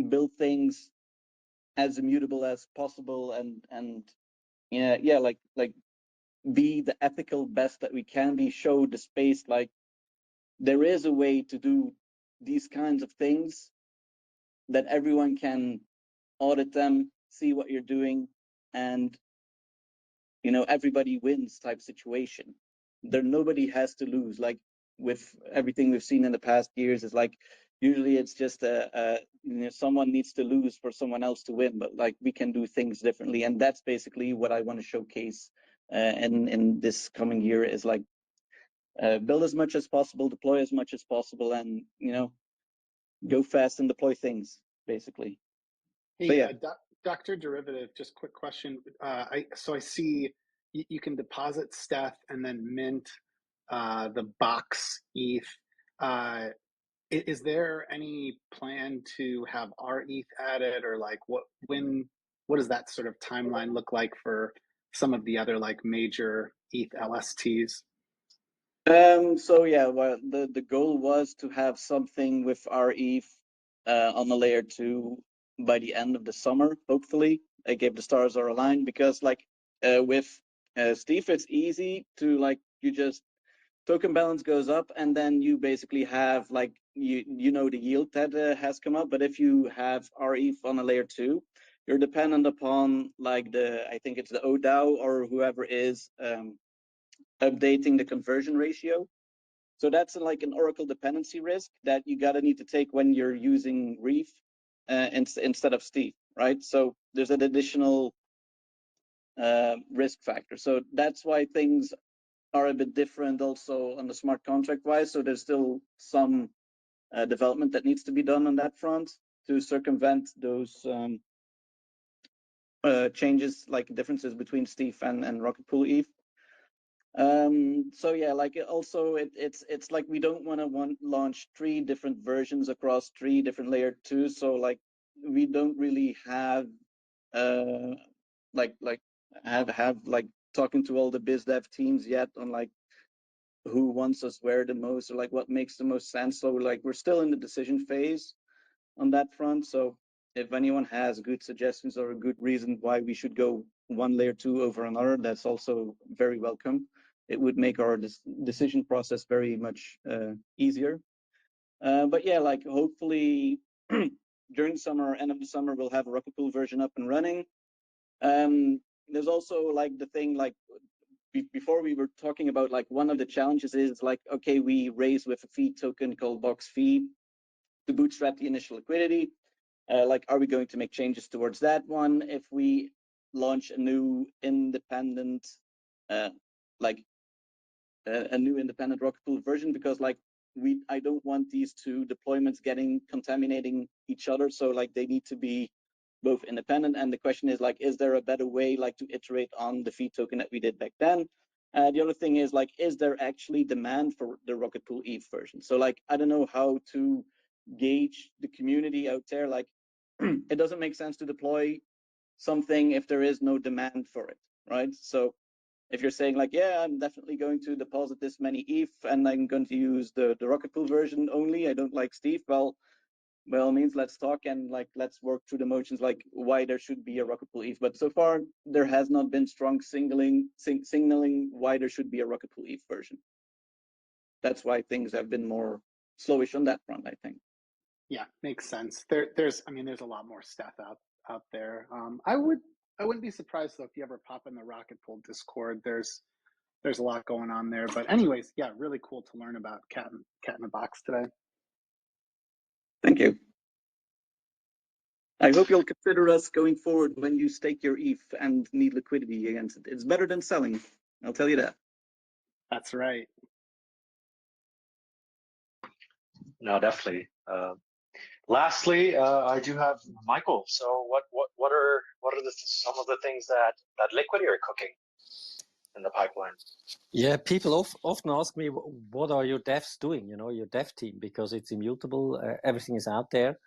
build things as immutable as possible, and yeah, like be the ethical best that we can be. Show the space like there is a way to do these kinds of things, that everyone can audit them, see what you're doing, and everybody wins type situation. There nobody has to lose. Like with everything we've seen in the past years is like, usually it's just someone needs to lose for someone else to win, but like we can do things differently. And that's basically what I want to showcase in this coming year is like, build as much as possible, deploy as much as possible, and, go fast and deploy things, basically. Hey, But yeah. Dr. Derivative, just quick question. I see you can deposit Steph and then mint the box ETH. Is there any plan to have our ETH added, or like what does that sort of timeline look like for some of the other like major ETH LSTs? So yeah, well, the goal was to have something with our ETH on the layer 2 by the end of the summer, hopefully. If the stars are aligned, because like with Steve, it's easy to like, you just token balance goes up, and then you basically have like the yield that has come up. But if you have RETH on a layer 2, you're dependent upon like I think it's the ODAO or whoever is updating the conversion ratio. So that's like an Oracle dependency risk that you gotta need to take when you're using RETH instead of Steve, right? So there's an additional risk factor. So that's why things are a bit different also on the smart contract wise. So there's still some development that needs to be done on that front to circumvent those changes, like differences between Steve and Rocket Pool ETH. So yeah, like it's like we don't want to launch 3 different versions across 3 different layer 2s. So like we don't really have have like talking to all the biz dev teams yet on like who wants us where the most, or like what makes the most sense. So like we're still in the decision phase on that front. So if anyone has good suggestions or a good reason why we should go one layer 2 over another, that's also very welcome. It would make our decision process very much easier. But yeah, like hopefully during summer, end of the summer, we'll have a Rocket Pool version up and running. There's also like the thing, like before we were talking about, like one of the challenges is like, okay, we raise with a fee token called Box Fee to bootstrap the initial liquidity. Like, are we going to make changes towards that one if we launch a new independent, a new independent Rocket Pool version? Because like I don't want these 2 deployments contaminating each other. So like they need to be both independent. And the question is like, is there a better way like to iterate on the fee token that we did back then? The other thing is like, is there actually demand for the Rocket Pool ETH version? So like, I don't know how to gauge the community out there. Like, it doesn't make sense to deploy something if there is no demand for it, right? So if you're saying like, yeah, I'm definitely going to deposit this many ETH and I'm going to use the Rocket Pool version only, I don't like Steve, well, by all means, let's talk and like let's work through the motions, like why there should be a Rocket Pool ETH. But so far, there has not been strong signaling why there should be a Rocket Pool ETH version. That's why things have been more slowish on that front, I think. Yeah, makes sense. There's a lot more stuff out there. I wouldn't be surprised though if you ever pop in the Rocket Pool Discord. There's a lot going on there. But anyways, yeah, really cool to learn about Cat in the Box today. Thank you. I hope you'll consider us going forward when you stake your ETH and need liquidity against it. It's better than selling, I'll tell you that. That's right. No, definitely. Lastly, I do have Michael. So what are some of the things that Liquity are cooking in the pipeline? Yeah, people often ask me, what are your devs doing? Your dev team, because it's immutable. Everything is out there.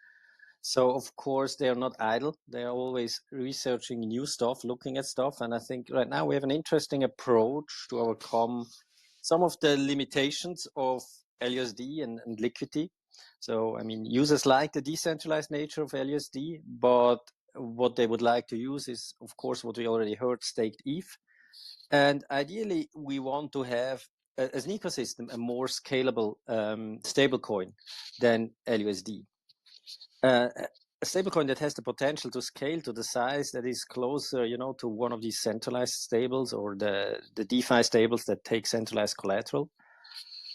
So of course they are not idle. They are always researching new stuff, looking at stuff. And I think right now we have an interesting approach to overcome some of the limitations of LUSD and Liquity. So, I mean, users like the decentralized nature of LUSD, but what they would like to use is, of course, what we already heard, staked ETH. And ideally, we want to have, as an ecosystem, a more scalable stablecoin than LUSD. A stablecoin that has the potential to scale to the size that is closer, to one of these centralized stables or the DeFi stables that take centralized collateral.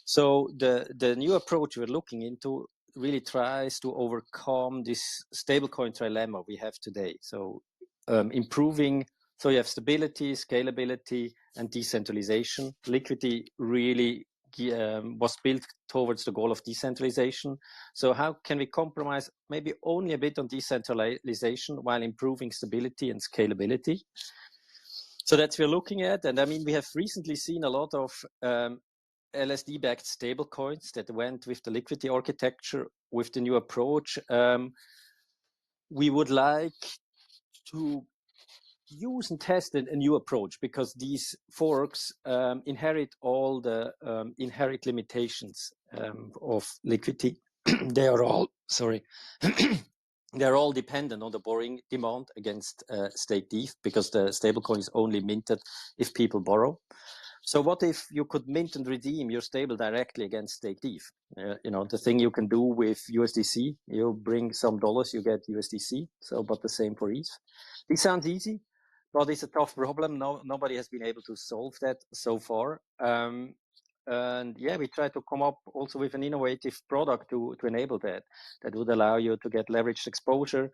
So the new approach we're looking into really tries to overcome this stablecoin trilemma we have today. So improving, so you have stability, scalability, and decentralization. Liquity really was built towards the goal of decentralization. So how can we compromise maybe only a bit on decentralization while improving stability and scalability? So that's what we're looking at. And I mean, we have recently seen a lot of LSD-backed stablecoins that went with the Liquity architecture with the new approach. We would like to use and test a new approach because these forks inherit all the inherent limitations of Liquity. They are all, sorry, they're all dependent on the borrowing demand against state DEF because the stablecoin is only minted if people borrow. So what if you could mint and redeem your stable directly against state DEF? You know, the thing you can do with USDC, you bring some dollars, you get USDC. So, but the same for ETH. This sounds easy, but it's a tough problem. Nobody has been able to solve that so far. And yeah, we try to come up also with an innovative product to enable that would allow you to get leveraged exposure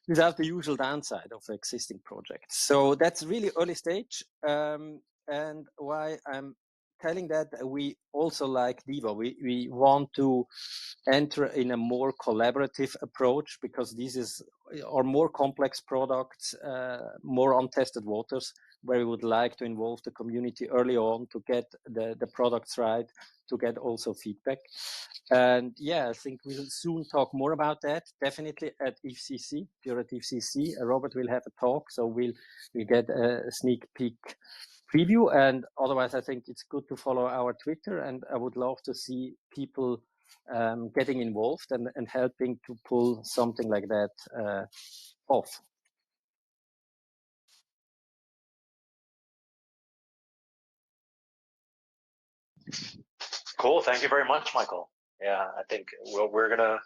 without the usual downside of existing projects. So that's really early stage. And why I'm telling that, we also like Diva. We want to enter in a more collaborative approach because these are more complex products, more untested waters, where we would like to involve the community early on to get the products right, to get also feedback. And yeah, I think we'll soon talk more about that, definitely at EthCC. If you're at EthCC, Robert will have a talk, so we'll get a sneak peek preview. And otherwise, I think it's good to follow our Twitter, and I would love to see people getting involved and helping to pull something like that off. Cool. Thank you very much, Michael. Yeah, I think we're gonna,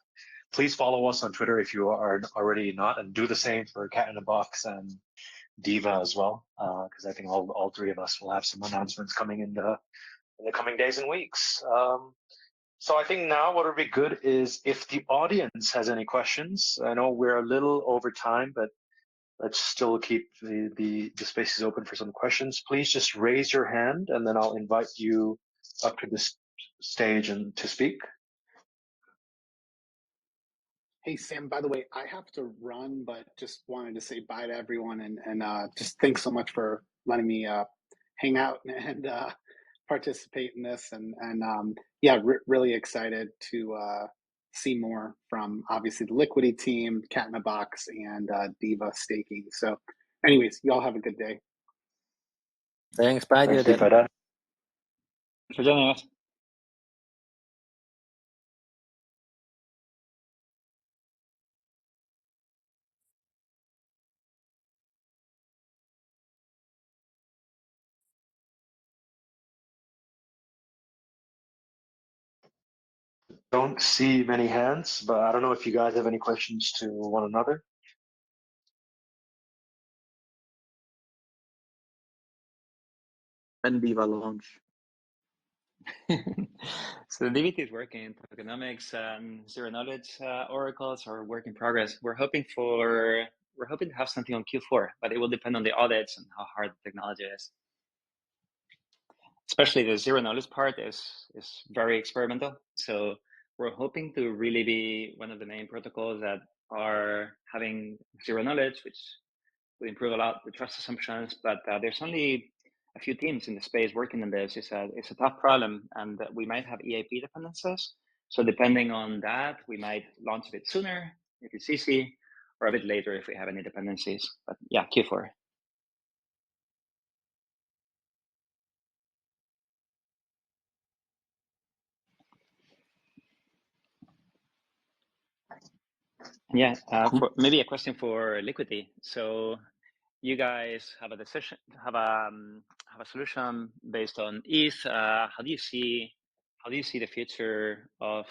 please follow us on Twitter if you are already not, and do the same for Cat-in-the-Box and Diva as well, because I think all three of us will have some announcements coming in the coming days and weeks. So I think now what would be good is if the audience has any questions. I know we're a little over time, but let's still keep the spaces open for some questions. Please just raise your hand, and then I'll invite you up to this stage and to speak. Hey, Sam, by the way, I have to run, but just wanted to say bye to everyone and just thanks so much for letting me hang out and participate in this. And yeah, really excited to see more from obviously the Liquity team, Cat-in-the-Box, and Diva staking. So anyways, y'all have a good day. Thanks. Bye, Thanks, dear. Thanks for joining us. Don't see many hands, but I don't know if you guys have any questions to one another. When Diva launch? So the DBT is working in tokenomics and zero knowledge oracles are work in progress. We're hoping to have something on Q4, but it will depend on the audits and how hard the technology is. Especially the zero knowledge part is very experimental. So we're hoping to really be one of the main protocols that are having zero knowledge, which will improve a lot the trust assumptions. But there's only a few teams in the space working on this. It's a tough problem, and we might have EAP dependencies. So depending on that, we might launch a bit sooner if it's easy, or a bit later if we have any dependencies. But yeah, Q4. Yeah, maybe a question for Liquity. So you guys have a solution based on ETH. How do you see the future of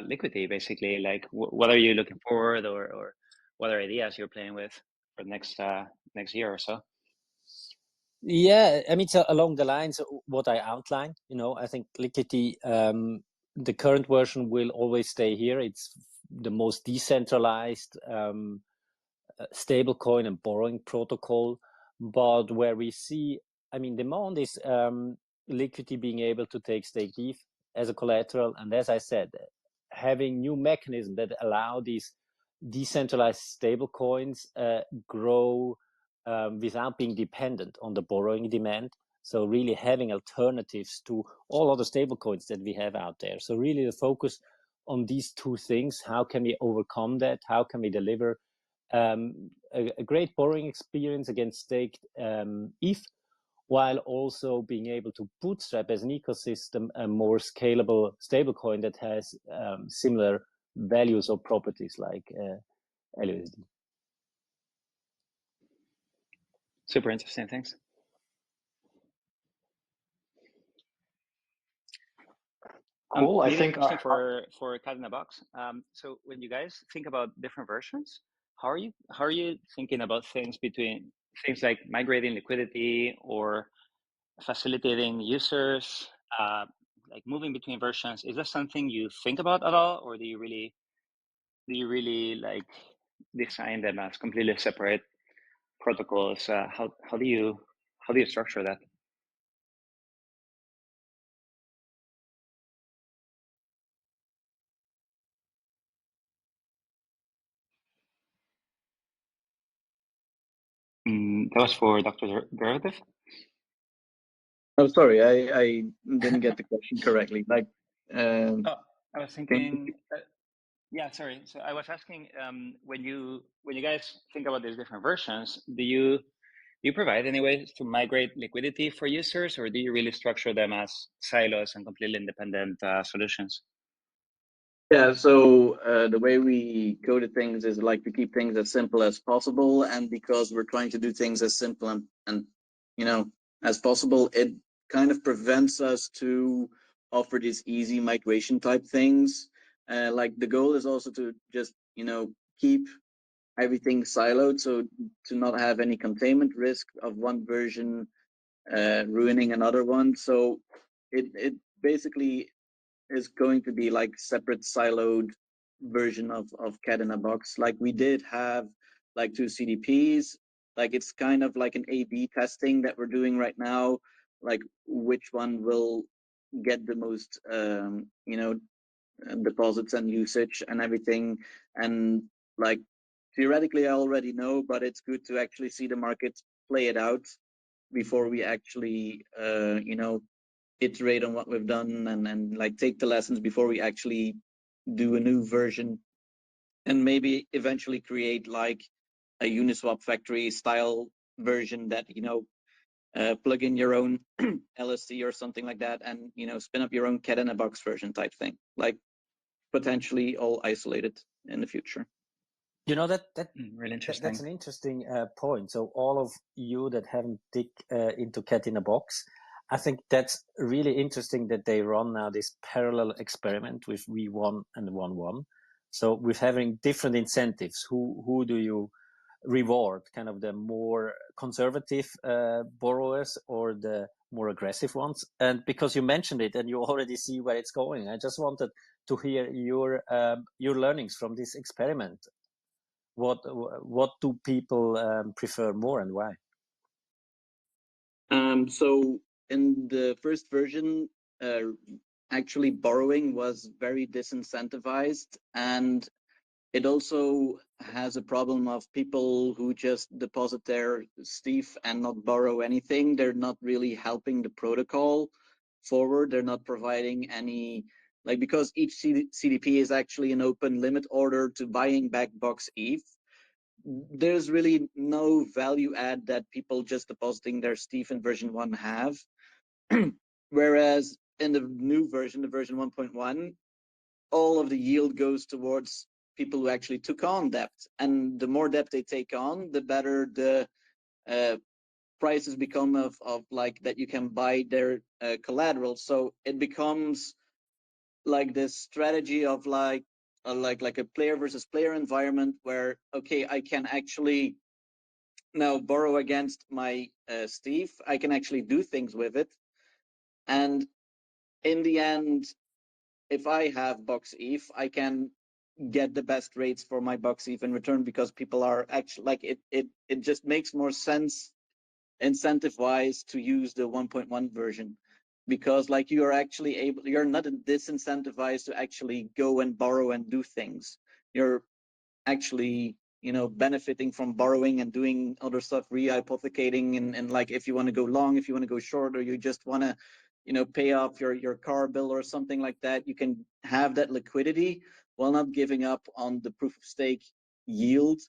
Liquity? Basically, like what are you looking forward, or what are ideas you're playing with for next year or so? Yeah, I mean, it's along the lines of what I outlined. I think Liquity, the current version will always stay here. It's the most decentralized stablecoin and borrowing protocol. But where we see, I mean, demand is Liquity being able to take stake ETH as a collateral. And as I said, having new mechanisms that allow these decentralized stablecoins grow without being dependent on the borrowing demand. So really having alternatives to all other stablecoins that we have out there. So really the focus on these two things: how can we overcome that? How can we deliver a great borrowing experience against staked ETH, while also being able to bootstrap as an ecosystem a more scalable stablecoin that has similar values or properties like LUSD. Super interesting. Thanks. Cool. I think question for Cat-in-the-Box. So when you guys think about different versions, how are you thinking about things like migrating liquidity or facilitating users, like moving between versions? Is that something you think about at all, or do you really like design them as completely separate protocols? How do you structure that? That was for Dr. Derivative. Oh, sorry, I didn't get the question correctly. Like, I was thinking. Yeah, sorry. So I was asking, when you guys think about these different versions, do you provide any ways to migrate liquidity for users, or do you really structure them as silos and completely independent solutions? Yeah, so the way we coded things is like to keep things as simple as possible, and because we're trying to do things as simple and as possible, it kind of prevents us to offer these easy migration type things. Like the goal is also to just keep everything siloed, so to not have any containment risk of one version ruining another one. So it basically is going to be like separate siloed version of Cat-in-a-Box. Like we did have like two CDPs. Like it's kind of like an A/B testing that we're doing right now. Like which one will get the most deposits and usage and everything. And like theoretically I already know, but it's good to actually see the market play it out before we actually iterate on what we've done and like take the lessons before we actually do a new version, and maybe eventually create like a Uniswap factory style version that plug in your own LSC or something like that, and spin up your own Cat-in-a-Box version type thing, like potentially all isolated in the future. Really interesting. That's an interesting point. So all of you that haven't digged into Cat-in-a-Box, I think that's really interesting that they run now this parallel experiment with V1 and 1.1. So with having different incentives, who do you reward? Kind of the more conservative borrowers or the more aggressive ones? And because you mentioned it and you already see where it's going, I just wanted to hear your learnings from this experiment. What do people prefer more and why? So in the first version, actually borrowing was very disincentivized, and it also has a problem of people who just deposit their stETH and not borrow anything. They're not really helping the protocol forward. They're not providing any, like, because each CDP is actually an open limit order to buying back box ETH. There's really no value add that people just depositing their stETH in version 1 have. Whereas in the new version, the version 1.1, all of the yield goes towards people who actually took on debt. And the more debt they take on, the better the prices become of like that you can buy their collateral. So it becomes like this strategy of like a player versus player environment where, okay, I can actually now borrow against my Steve, I can actually do things with it. And in the end, if I have Box ETH, I can get the best rates for my Box ETH in return, because people are actually like it just makes more sense incentive wise to use the 1.1 version, because like you're actually able, you're not disincentivized to actually go and borrow and do things. You're actually, you know, benefiting from borrowing and doing other stuff, rehypothecating, and like if you want to go long, if you want to go short, or you just want to, you know, pay off your car bill or something like that, you can have that liquidity while not giving up on the proof of stake yield.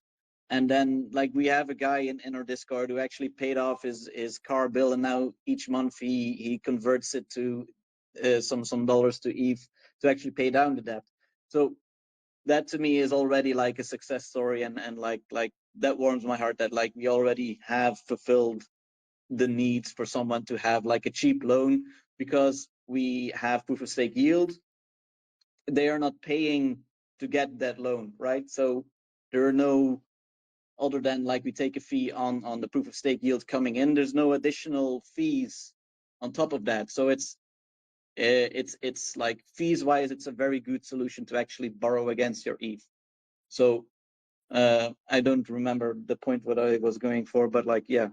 And then like we have a guy in our Discord who actually paid off his car bill, and now each month he converts it to some dollars to ETH to actually pay down the debt. So that to me is already like a success story, and like that warms my heart that like we already have fulfilled the needs for someone to have like a cheap loan, because we have proof of stake yield. They are not paying to get that loan, right? So there are no, other than like we take a fee on the proof of stake yield coming in, there's no additional fees on top of that. So it's like fees wise, it's a very good solution to actually borrow against your ETH. So I don't remember the point what I was going for, but like, yeah.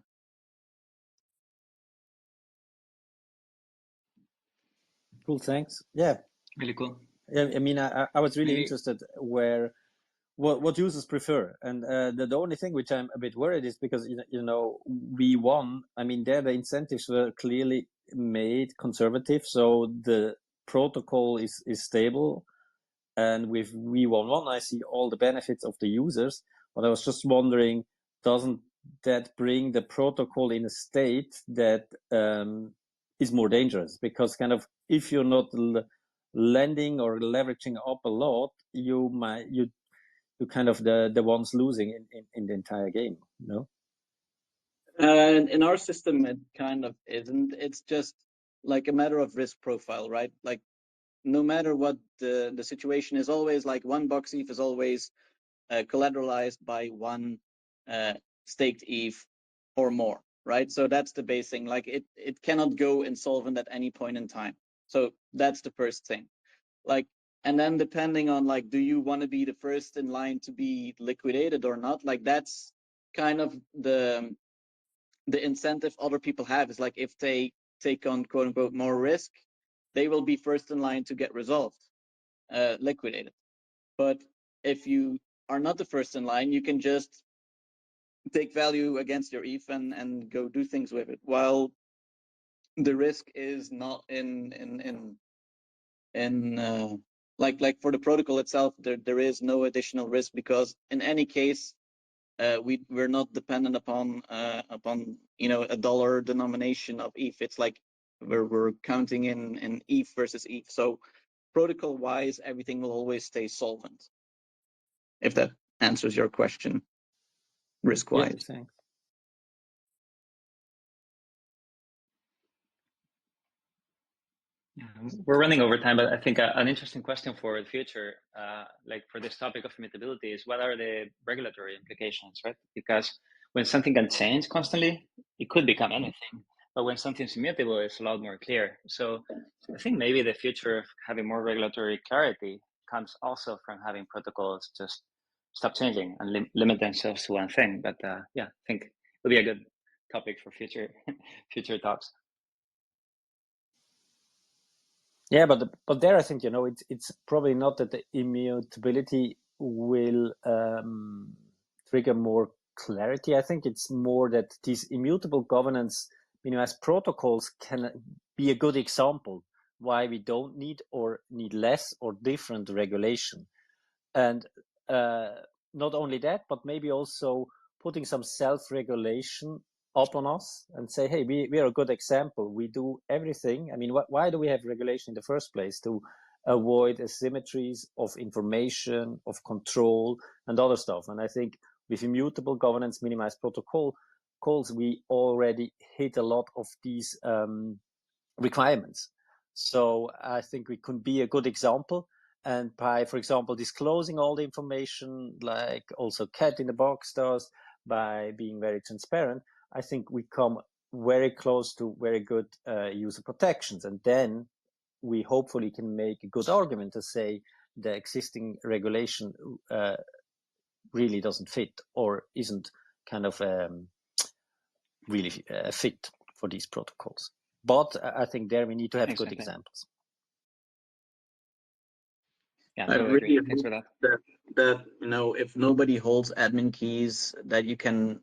Cool, thanks. Yeah, Really cool. I mean, I was really interested where what users prefer, and the only thing which I'm a bit worried is because you know V1, I mean, there the incentives were clearly made conservative, so the protocol is stable, and with V11 I see all the benefits of the users, but I was just wondering, doesn't that bring the protocol in a state that is more dangerous? Because kind of if you're not lending or leveraging up a lot, you kind of the ones losing in the entire game, you know? And in our system, it kind of isn't. It's just like a matter of risk profile, right? Like no matter what the situation is, always like one Box ETH is always collateralized by one staked ETH or more, right? So that's the base thing. Like it cannot go insolvent at any point in time. So that's the first thing. Like, and then depending on like, do you want to be the first in line to be liquidated or not? Like that's kind of the incentive other people have, is like if they take on quote unquote more risk, they will be first in line to get resolved, liquidated. But if you are not the first in line, you can just take value against your ETH and go do things with it, while the risk is not in like for the protocol itself, there is no additional risk, because in any case we're not dependent upon you know a dollar denomination of ETH. It's like we're counting in ETH versus ETH. So protocol wise, everything will always stay solvent, if that answers your question risk wise. Yeah, thanks. Yeah, we're running over time, but I think an interesting question for the future, like for this topic of immutability, is what are the regulatory implications, right? Because when something can change constantly, it could become anything. But when something's immutable, it's a lot more clear. So I think maybe the future of having more regulatory clarity comes also from having protocols just stop changing and limit themselves to one thing. But yeah, I think it will be a good topic for future future talks. Yeah, but there I think, you know, it's probably not that the immutability will trigger more clarity. I think it's more that these immutable governance, you know, as protocols can be a good example why we don't need or need less or different regulation. And not only that, but maybe also putting some self-regulation up on us and say, hey, we are a good example. We do everything. I mean, why do we have regulation in the first place? To avoid asymmetries of information, of control, and other stuff. And I think with immutable governance, minimized protocol calls, we already hit a lot of these requirements. So I think we can be a good example. And by, for example, disclosing all the information, like also Cat-in-the-Box does, by being very transparent, I think we come very close to very good user protections. And then we hopefully can make a good argument to say the existing regulation really doesn't fit or isn't kind of really fit for these protocols. But I think there we need to have good examples. Yeah, I totally really agree. Thanks for that. That if nobody holds admin keys, that you can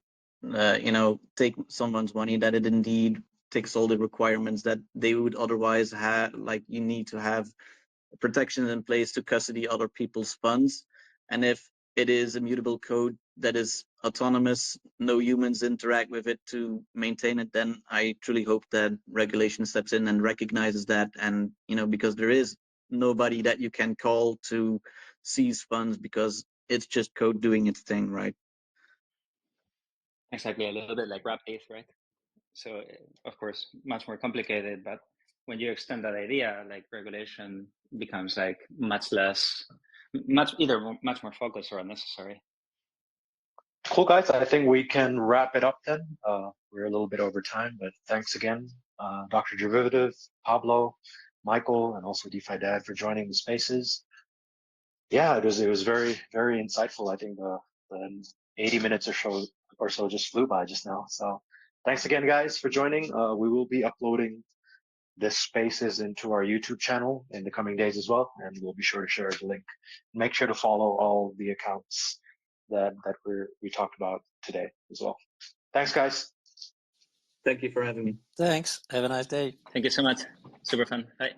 take someone's money, that it indeed ticks all the requirements that they would otherwise have. Like, you need to have protections in place to custody other people's funds, and if it is immutable code that is autonomous, no humans interact with it to maintain it, then I truly hope that regulation steps in and recognizes that. And because there is nobody that you can call to seize funds, because it's just code doing its thing, right? Exactly, a little bit like wrap-based, right? So of course, much more complicated, but when you extend that idea, like, regulation becomes like much more focused or unnecessary. Cool, guys. I think we can wrap it up then. We're a little bit over time, but thanks again, Dr. Derivative, Pablo, Michael, and also DeFi Dad for joining the spaces. Yeah, it was very, very insightful. I think the 80 minutes or so just flew by just now. So thanks again, guys, for joining. We will be uploading this spaces into our YouTube channel in the coming days as well, and we'll be sure to share the link. Make sure to follow all the accounts that we talked about today as well. Thanks, guys. Thank you for having me. Thanks. Have a nice day. Thank you so much. Super fun. Bye.